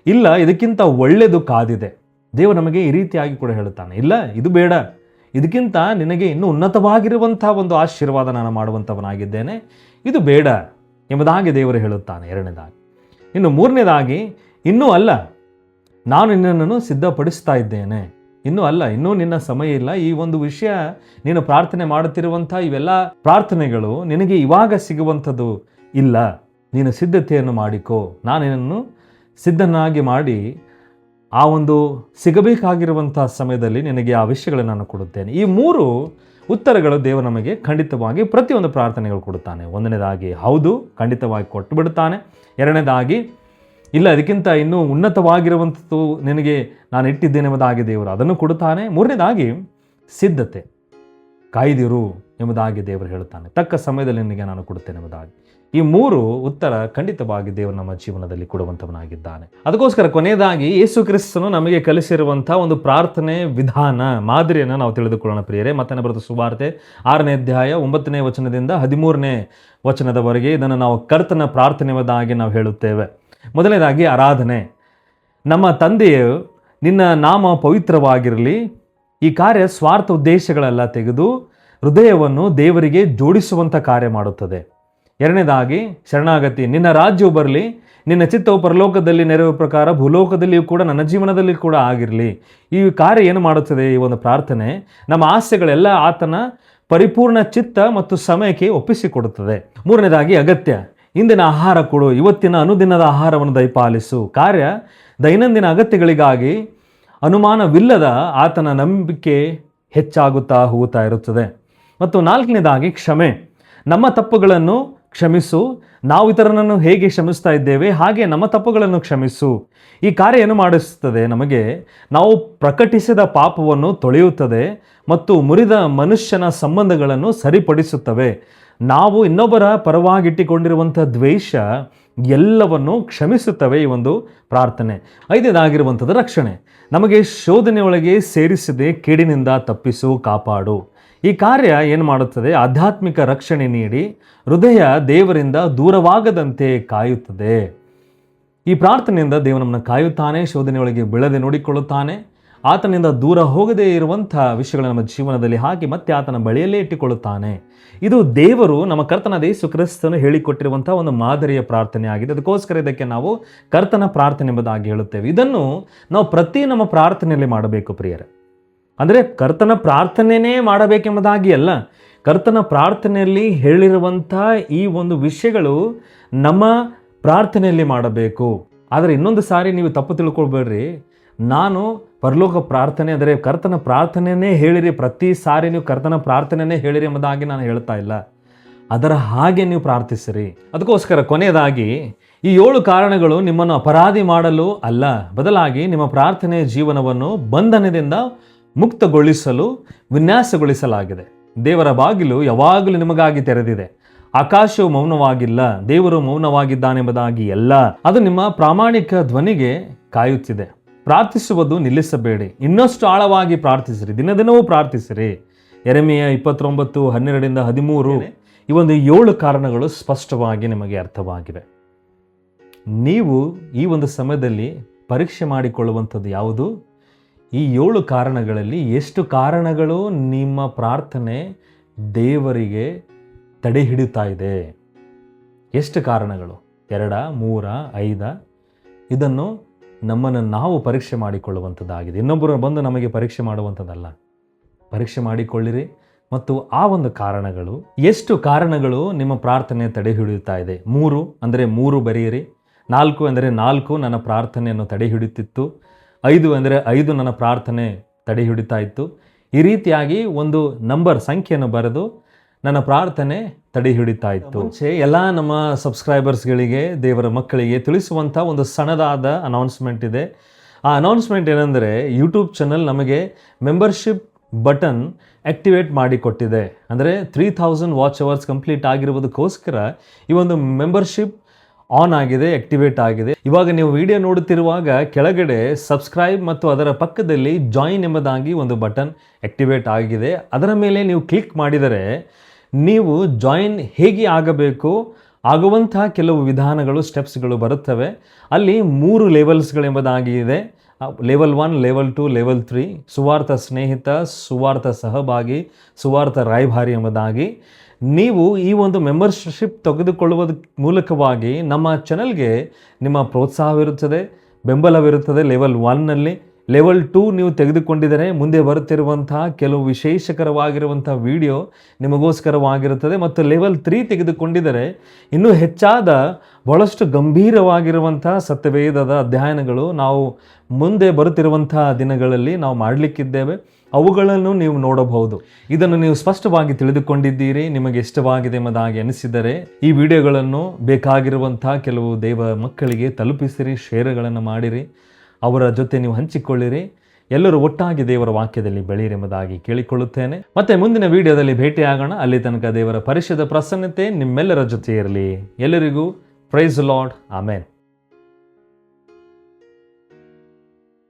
ಇಲ್ಲ, ಇದಕ್ಕಿಂತ ಒಳ್ಳೆಯದು ಕಾದಿದೆ. ದೇವರು ನಮಗೆ ಈ ರೀತಿಯಾಗಿ ಕೂಡ ಹೇಳುತ್ತಾನೆ, ಇಲ್ಲ ಇದು ಬೇಡ, ಇದಕ್ಕಿಂತ ನಿನಗೆ ಇನ್ನೂ ಉನ್ನತವಾಗಿರುವಂಥ ಒಂದು ಆಶೀರ್ವಾದ ನಾನು ಮಾಡುವಂಥವನಾಗಿದ್ದೇನೆ, ಇದು ಬೇಡ ಎಂಬುದಾಗಿ ದೇವರು ಹೇಳುತ್ತಾನೆ. 2ನೇದಾಗಿ. ಇನ್ನು 3ನೇದಾಗಿ, ಇನ್ನೂ ಅಲ್ಲ, ನಾನು ನಿನ್ನನ್ನು ಸಿದ್ಧಪಡಿಸ್ತಾ ಇದ್ದೇನೆ, ಇನ್ನೂ ಅಲ್ಲ, ಇನ್ನೂ ನಿನ್ನ ಸಮಯ ಇಲ್ಲ. ಈ ಒಂದು ವಿಷಯ ನೀನು ಪ್ರಾರ್ಥನೆ ಮಾಡುತ್ತಿರುವಂಥ ಇವೆಲ್ಲ ಪ್ರಾರ್ಥನೆಗಳು ನಿನಗೆ ಇವಾಗ ಸಿಗುವಂಥದ್ದು ಇಲ್ಲ. ನೀನು ಸಿದ್ಧತೆಯನ್ನು ಮಾಡಿಕೋ, ನಾನು ನಿನ್ನನ್ನು ಸಿದ್ಧನಾಗಿ ಮಾಡಿ ಆ ಒಂದು ಸಿಗಬೇಕಾಗಿರುವಂಥ ಸಮಯದಲ್ಲಿ ನಿನಗೆ ಆ ವಿಷಯಗಳನ್ನು ನಾನು ಕೊಡುತ್ತೇನೆ. ಈ 3 ಉತ್ತರಗಳು ದೇವರು ನಮಗೆ ಖಂಡಿತವಾಗಿ ಪ್ರತಿಯೊಂದು ಪ್ರಾರ್ಥನೆಗಳು ಕೊಡುತ್ತಾನೆ. 1ನೇದಾಗಿ ಹೌದು, ಖಂಡಿತವಾಗಿ ಕೊಟ್ಟು ಬಿಡುತ್ತಾನೆ. 2ನೇದಾಗಿ ಇಲ್ಲ, ಅದಕ್ಕಿಂತ ಇನ್ನೂ ಉನ್ನತವಾಗಿರುವಂಥದ್ದು ನಿನಗೆ ನಾನು ಇಟ್ಟಿದ್ದೇನೆ ಎಂಬುದಾಗಿ ದೇವರು ಅದನ್ನು ಕೊಡುತ್ತಾನೆ. 3ನೇದಾಗಿ ಸಿದ್ಧತೆ, ಕಾಯ್ದಿರು ಎಂಬುದಾಗಿ ದೇವರು ಹೇಳುತ್ತಾನೆ. ತಕ್ಕ ಸಮಯದಲ್ಲಿ ನಿನಗೆ ನಾನು ಕೊಡುತ್ತೇನೆ ಎಂಬುದಾಗಿ. ಈ 3 ಉತ್ತರ ಖಂಡಿತವಾಗಿ ದೇವರು ನಮ್ಮ ಜೀವನದಲ್ಲಿ ಕೊಡುವಂಥವನಾಗಿದ್ದಾನೆ. ಅದಕ್ಕೋಸ್ಕರ ಕೊನೆಯದಾಗಿ ಯೇಸು ಕ್ರಿಸ್ತನು ನಮಗೆ ಕಲಿಸಿರುವಂಥ ಒಂದು ಪ್ರಾರ್ಥನೆ ವಿಧಾನ ಮಾದರಿಯನ್ನು ನಾವು ತಿಳಿದುಕೊಳ್ಳೋಣ ಪ್ರಿಯರೇ. ಮತ್ತನೇ ಬರೆದ ಸುವಾರ್ತೆ 6ನೇ ಅಧ್ಯಾಯ 9ನೇ ವಚನದಿಂದ 13ನೇ ವಚನದವರೆಗೆ ಇದನ್ನು ನಾವು ಕರ್ತನ ಪ್ರಾರ್ಥನೆ ಎಂಬುದಾಗಿ ನಾವು ಹೇಳುತ್ತೇವೆ. ಮೊದಲನೇದಾಗಿ ಆರಾಧನೆ. ನಮ್ಮ ತಂದೆಯು ನಿನ್ನ ನಾಮ ಪವಿತ್ರವಾಗಿರಲಿ. ಈ ಕಾರ್ಯ ಸ್ವಾರ್ಥ ಉದ್ದೇಶಗಳೆಲ್ಲ ತೆಗೆದು ಹೃದಯವನ್ನು ದೇವರಿಗೆ ಜೋಡಿಸುವಂಥ ಕಾರ್ಯ ಮಾಡುತ್ತದೆ. 2ನೇದಾಗಿ ಶರಣಾಗತಿ. ನಿನ್ನ ರಾಜ್ಯವು ಬರಲಿ, ನಿನ್ನ ಚಿತ್ತವು ಪರಲೋಕದಲ್ಲಿ ನೆರವೇರುವ ಪ್ರಕಾರ ಭೂಲೋಕದಲ್ಲಿಯೂ ಕೂಡ ನನ್ನ ಜೀವನದಲ್ಲಿ ಕೂಡ ಆಗಿರಲಿ. ಈ ಕಾರ್ಯ ಏನು ಮಾಡುತ್ತದೆ? ಈ ಒಂದು ಪ್ರಾರ್ಥನೆ ನಮ್ಮ ಆಸೆಗಳೆಲ್ಲ ಆತನ ಪರಿಪೂರ್ಣ ಚಿತ್ತ ಮತ್ತು ಸಮಯಕ್ಕೆ ಒಪ್ಪಿಸಿಕೊಡುತ್ತದೆ. 3ನೇದಾಗಿ ಅಗತ್ಯ. ಇಂದಿನ ಆಹಾರ ಕೊಡು, ಇವತ್ತಿನ ಅನುದಿನದ ಆಹಾರವನ್ನು ದಯಪಾಲಿಸು. ಕಾರ್ಯ ದೈನಂದಿನ ಅಗತ್ಯಗಳಿಗಾಗಿ ಅನುಮಾನವಿಲ್ಲದ ಆತನ ನಂಬಿಕೆ ಹೆಚ್ಚಾಗುತ್ತಾ ಹೋಗುತ್ತಾ ಇರುತ್ತದೆ. ಮತ್ತು 4ನೇದಾಗಿ ಕ್ಷಮೆ. ನಮ್ಮ ತಪ್ಪುಗಳನ್ನು ಕ್ಷಮಿಸು, ನಾವು ಇತರನನ್ನು ಹೇಗೆ ಕ್ಷಮಿಸ್ತಾ ಇದ್ದೇವೆ ಹಾಗೆ ನಮ್ಮ ತಪ್ಪುಗಳನ್ನು ಕ್ಷಮಿಸು. ಈ ಕಾರ್ಯ ಏನು ಮಾಡಿಸುತ್ತದೆ? ನಮಗೆ ನಾವು ಪ್ರಕಟಿಸಿದ ಪಾಪವನ್ನು ತೊಳೆಯುತ್ತದೆ ಮತ್ತು ಮುರಿದ ಮನುಷ್ಯನ ಸಂಬಂಧಗಳನ್ನು ಸರಿಪಡಿಸುತ್ತವೆ. ನಾವು ಇನ್ನೊಬ್ಬರ ಪರವಾಗಿಟ್ಟಿಕೊಂಡಿರುವಂಥ ದ್ವೇಷ ಎಲ್ಲವನ್ನು ಕ್ಷಮಿಸುತ್ತವೆ ಈ ಒಂದು ಪ್ರಾರ್ಥನೆ. 5ನೇದಾಗಿರುವಂಥದ್ದು ರಕ್ಷಣೆ. ನಮಗೆ ಶೋಧನೆಯೊಳಗೆ ಸೇರಿಸದೆ ಕೇಡಿನಿಂದ ತಪ್ಪಿಸು, ಕಾಪಾಡು. ಈ ಕಾರ್ಯ ಏನು ಮಾಡುತ್ತದೆ? ಆಧ್ಯಾತ್ಮಿಕ ರಕ್ಷಣೆ ನೀಡಿ ಹೃದಯ ದೇವರಿಂದ ದೂರವಾಗದಂತೆ ಕಾಯುತ್ತದೆ. ಈ ಪ್ರಾರ್ಥನೆಯಿಂದ ದೇವರು ನಮ್ಮನ್ನು ಕಾಯುತ್ತಾನೆ, ಶೋಧನೆಯೊಳಗೆ ಬೀಳದೆ ನೋಡಿಕೊಳ್ಳುತ್ತಾನೆ. ಆತನಿಂದ ದೂರ ಹೋಗದೇ ಇರುವಂಥ ವಿಷಯಗಳನ್ನು ನಮ್ಮ ಜೀವನದಲ್ಲಿ ಹಾಕಿ ಮತ್ತೆ ಆತನ ಬಳಿಯಲ್ಲೇ ಇಟ್ಟುಕೊಳ್ಳುತ್ತಾನೆ. ಇದು ದೇವರು ನಮ್ಮ ಕರ್ತನಾದ ಯೇಸು ಕ್ರಿಸ್ತನು ಹೇಳಿಕೊಟ್ಟಿರುವಂಥ ಒಂದು ಮಾದರಿಯ ಪ್ರಾರ್ಥನೆ ಆಗಿದೆ. ಅದಕ್ಕೋಸ್ಕರ ಇದಕ್ಕೆ ನಾವು ಕರ್ತನ ಪ್ರಾರ್ಥನೆ ಎಂಬುದಾಗಿ ಹೇಳುತ್ತೇವೆ. ಇದನ್ನು ನಾವು ಪ್ರತಿ ನಮ್ಮ ಪ್ರಾರ್ಥನೆಯಲ್ಲಿ ಮಾಡಬೇಕು ಪ್ರಿಯರೇ. ಅಂದರೆ ಕರ್ತನ ಪ್ರಾರ್ಥನೆಯೇ ಮಾಡಬೇಕೆಂಬುದಾಗಿ ಅಲ್ಲ, ಕರ್ತನ ಪ್ರಾರ್ಥನೆಯಲ್ಲಿ ಹೇಳಿರುವಂಥ ಈ ಒಂದು ವಿಷಯಗಳು ನಮ್ಮ ಪ್ರಾರ್ಥನೆಯಲ್ಲಿ ಮಾಡಬೇಕು. ಆದರೆ ಇನ್ನೊಂದು ಸಾರಿ ನೀವು ತಪ್ಪು ತಿಳ್ಕೊಳ್ಬೇಡ್ರಿ, ನಾನು ಪರಲೋಕ ಪ್ರಾರ್ಥನೆ ಅಂದರೆ ಕರ್ತನ ಪ್ರಾರ್ಥನೆಯೇ ಹೇಳಿರಿ, ಪ್ರತಿ ಸಾರಿ ನೀವು ಕರ್ತನ ಪ್ರಾರ್ಥನೆಯೇ ಹೇಳಿರಿ ಎಂಬುದಾಗಿ ನಾನು ಹೇಳ್ತಾ ಇಲ್ಲ. ಅದರ ಹಾಗೆ ನೀವು ಪ್ರಾರ್ಥಿಸಿರಿ. ಅದಕ್ಕೋಸ್ಕರ ಕೊನೆಯದಾಗಿ ಈ 7 ಕಾರಣಗಳು ನಿಮ್ಮನ್ನು ಅಪರಾಧಿ ಮಾಡಲು ಅಲ್ಲ, ಬದಲಾಗಿ ನಿಮ್ಮ ಪ್ರಾರ್ಥನೆಯ ಜೀವನವನ್ನು ಬಂಧನದಿಂದ ಮುಕ್ತಗೊಳಿಸಲು ವಿನ್ಯಾಸಗೊಳಿಸಲಾಗಿದೆ. ದೇವರ ಬಾಗಿಲು ಯಾವಾಗಲೂ ನಿಮಗಾಗಿ ತೆರೆದಿದೆ. ಆಕಾಶವು ಮೌನವಾಗಿಲ್ಲ, ದೇವರು ಮೌನವಾಗಿದ್ದಾನೆಂಬುದಾಗಿ ಎಲ್ಲ. ಅದು ನಿಮ್ಮ ಪ್ರಾಮಾಣಿಕ ಧ್ವನಿಗೆ ಕಾಯುತ್ತಿದೆ. ಪ್ರಾರ್ಥಿಸುವುದು ನಿಲ್ಲಿಸಬೇಡಿ, ಇನ್ನಷ್ಟು ಆಳವಾಗಿ ಪ್ರಾರ್ಥಿಸಿರಿ, ದಿನವೂ ಪ್ರಾರ್ಥಿಸಿರಿ. ಯೆರೆಮೀಯ 29:12-13 ಈ ಒಂದು 7 ಕಾರಣಗಳು ಸ್ಪಷ್ಟವಾಗಿ ನಿಮಗೆ ಅರ್ಥವಾಗಿವೆ. ನೀವು ಈ ಒಂದು ಸಮಯದಲ್ಲಿ ಪರೀಕ್ಷೆ ಮಾಡಿಕೊಳ್ಳುವಂಥದ್ದು ಯಾವುದು? ಈ 7 ಕಾರಣಗಳಲ್ಲಿ ಎಷ್ಟು ಕಾರಣಗಳು ನಿಮ್ಮ ಪ್ರಾರ್ಥನೆ ದೇವರಿಗೆ ತಡೆ ಹಿಡಿತಾ ಇದೆ? ಎಷ್ಟು ಕಾರಣಗಳು? 2, 3, 5? ಇದನ್ನು ನಮ್ಮನ್ನು ನಾವು ಪರೀಕ್ಷೆ ಮಾಡಿಕೊಳ್ಳುವಂಥದ್ದಾಗಿದೆ. ಇನ್ನೊಬ್ಬರು ಬಂದು ನಮಗೆ ಪರೀಕ್ಷೆ ಮಾಡುವಂಥದ್ದಲ್ಲ. ಪರೀಕ್ಷೆ ಮಾಡಿಕೊಳ್ಳಿರಿ. ಮತ್ತು ಆ ಒಂದು ಕಾರಣಗಳು, ಎಷ್ಟು ಕಾರಣಗಳು ನಿಮ್ಮ ಪ್ರಾರ್ಥನೆ ತಡೆ ಹಿಡಿಯುತ್ತಾ ಇದೆ? 3 ಅಂದರೆ 3 ಬರೆಯಿರಿ. 4 ಅಂದರೆ 4 ನನ್ನ ಪ್ರಾರ್ಥನೆಯನ್ನು ತಡೆ ಹಿಡಿಯುತ್ತಿತ್ತು. 5 ಅಂದರೆ 5 ನನ್ನ ಪ್ರಾರ್ಥನೆ ತಡೆ ಹಿಡಿತಾ ಇತ್ತು. ಈ ರೀತಿಯಾಗಿ ಒಂದು ಸಂಖ್ಯೆಯನ್ನು ಬರೆದು ನನ್ನ ಪ್ರಾರ್ಥನೆ ತಡೆ ಹಿಡಿತಾ ಇತ್ತು. ಮುಂಚೆ ಎಲ್ಲ ನಮ್ಮ ಸಬ್ಸ್ಕ್ರೈಬರ್ಸ್ಗಳಿಗೆ, ದೇವರ ಮಕ್ಕಳಿಗೆ ತಿಳಿಸುವಂಥ ಒಂದು ಸಣ್ಣದಾದ ಅನೌನ್ಸ್ಮೆಂಟ್ ಇದೆ. ಆ ಅನೌನ್ಸ್ಮೆಂಟ್ ಏನಂದರೆ, ಯೂಟ್ಯೂಬ್ ಚಾನಲ್ ನಮಗೆ ಮೆಂಬರ್ಶಿಪ್ ಬಟನ್ ಆಕ್ಟಿವೇಟ್ ಮಾಡಿಕೊಟ್ಟಿದೆ. ಅಂದರೆ 3000 ವಾಚ್ ಅವರ್ಸ್ ಕಂಪ್ಲೀಟ್ ಆಗಿರುವುದಕ್ಕೋಸ್ಕರ ಈ ಒಂದು ಮೆಂಬರ್ಶಿಪ್ ಆನ್ ಆಗಿದೆ, ಆಕ್ಟಿವೇಟ್ ಆಗಿದೆ. ಇವಾಗ ನೀವು ವಿಡಿಯೋ ನೋಡುತ್ತಿರುವಾಗ ಕೆಳಗಡೆ ಸಬ್ಸ್ಕ್ರೈಬ್ ಮತ್ತು ಅದರ ಪಕ್ಕದಲ್ಲಿ ಜಾಯಿನ್ ಎಂಬುದಾಗಿ ಒಂದು ಬಟನ್ ಆಕ್ಟಿವೇಟ್ ಆಗಿದೆ. ಅದರ ಮೇಲೆ ನೀವು ಕ್ಲಿಕ್ ಮಾಡಿದರೆ ನೀವು ಜಾಯಿನ್ ಹೇಗೆ ಆಗಬೇಕು ಆಗುವಂಥ ಕೆಲವು ವಿಧಾನಗಳು, ಸ್ಟೆಪ್ಸ್ಗಳು ಬರುತ್ತವೆ. ಅಲ್ಲಿ 3 ಲೆವೆಲ್ಸ್ಗಳೆಂಬುದಾಗಿ ಇದೆ. Level 1, level 2, level 3. ಸುವಾರ್ಥ ಸ್ನೇಹಿತ, ಸುವಾರ್ಥ ಸಹಭಾಗಿ, ಸುವಾರ್ಥ ರಾಯಭಾರಿ ಎಂಬುದಾಗಿ ನೀವು ಈ ಒಂದು ಮೆಂಬರ್ಶಿಪ್ ತೆಗೆದುಕೊಳ್ಳುವುದ ಮೂಲಕವಾಗಿ ನಮ್ಮ ಚಾನಲ್ಗೆ ನಿಮ್ಮ ಪ್ರೋತ್ಸಾಹವಿರುತ್ತದೆ, ಬೆಂಬಲವಿರುತ್ತದೆ. ಲೆವೆಲ್ 1ನಲ್ಲಿ. ಲೆವೆಲ್ 2 ನೀವು ತೆಗೆದುಕೊಂಡಿದರೆ ಮುಂದೆ ಬರುತ್ತಿರುವಂತಹ ಕೆಲವು ವಿಶೇಷಕರವಾಗಿರುವಂಥ ವಿಡಿಯೋ ನಿಮಗೋಸ್ಕರವಾಗಿರುತ್ತದೆ. ಮತ್ತು ಲೆವೆಲ್ 3 ತೆಗೆದುಕೊಂಡಿದರೆ ಇನ್ನೂ ಹೆಚ್ಚಾದ ಬಹಳಷ್ಟು ಗಂಭೀರವಾಗಿರುವಂಥ ಸತ್ಯವೇದದ ಅಧ್ಯಯನಗಳು ನಾವು ಮುಂದೆ ಬರುತ್ತಿರುವಂಥ ದಿನಗಳಲ್ಲಿ ನಾವು ಮಾಡಲಿಕ್ಕಿದ್ದೇವೆ. ಅವುಗಳನ್ನು ನೀವು ನೋಡಬಹುದು. ಇದನ್ನು ನೀವು ಸ್ಪಷ್ಟವಾಗಿ ತಿಳಿದುಕೊಂಡಿದ್ದೀರಿ, ನಿಮಗೆ ಇಷ್ಟವಾಗಿದೆ ಎಂಬುದಾಗಿ ಅನಿಸಿದರೆ ಈ ವಿಡಿಯೋಗಳನ್ನು ಬೇಕಾಗಿರುವಂಥ ಕೆಲವು ದೇವ ಮಕ್ಕಳಿಗೆ ತಲುಪಿಸಿರಿ, ಶೇರ್ಗಳನ್ನು ಮಾಡಿರಿ, ಅವರ ಜೊತೆ ನೀವು ಹಂಚಿಕೊಳ್ಳಿರಿ. ಎಲ್ಲರೂ ಒಟ್ಟಾಗಿ ದೇವರ ವಾಕ್ಯದಲ್ಲಿ ಬೆಳೆಯಿರಿ ಎಂಬುದಾಗಿ ಕೇಳಿಕೊಳ್ಳುತ್ತೇನೆ. ಮತ್ತೆ ಮುಂದಿನ ವಿಡಿಯೋದಲ್ಲಿ ಭೇಟಿಯಾಗೋಣ. ಅಲ್ಲಿ ತನಕ ದೇವರ ಪರಿಶುದ್ಧ ಪ್ರಸನ್ನತೆ ನಿಮ್ಮೆಲ್ಲರ ಜೊತೆ ಇರಲಿ. ಎಲ್ಲರಿಗೂ ಪ್ರೈಸ್ ಲಾರ್ಡ್. ಆಮೆನ್.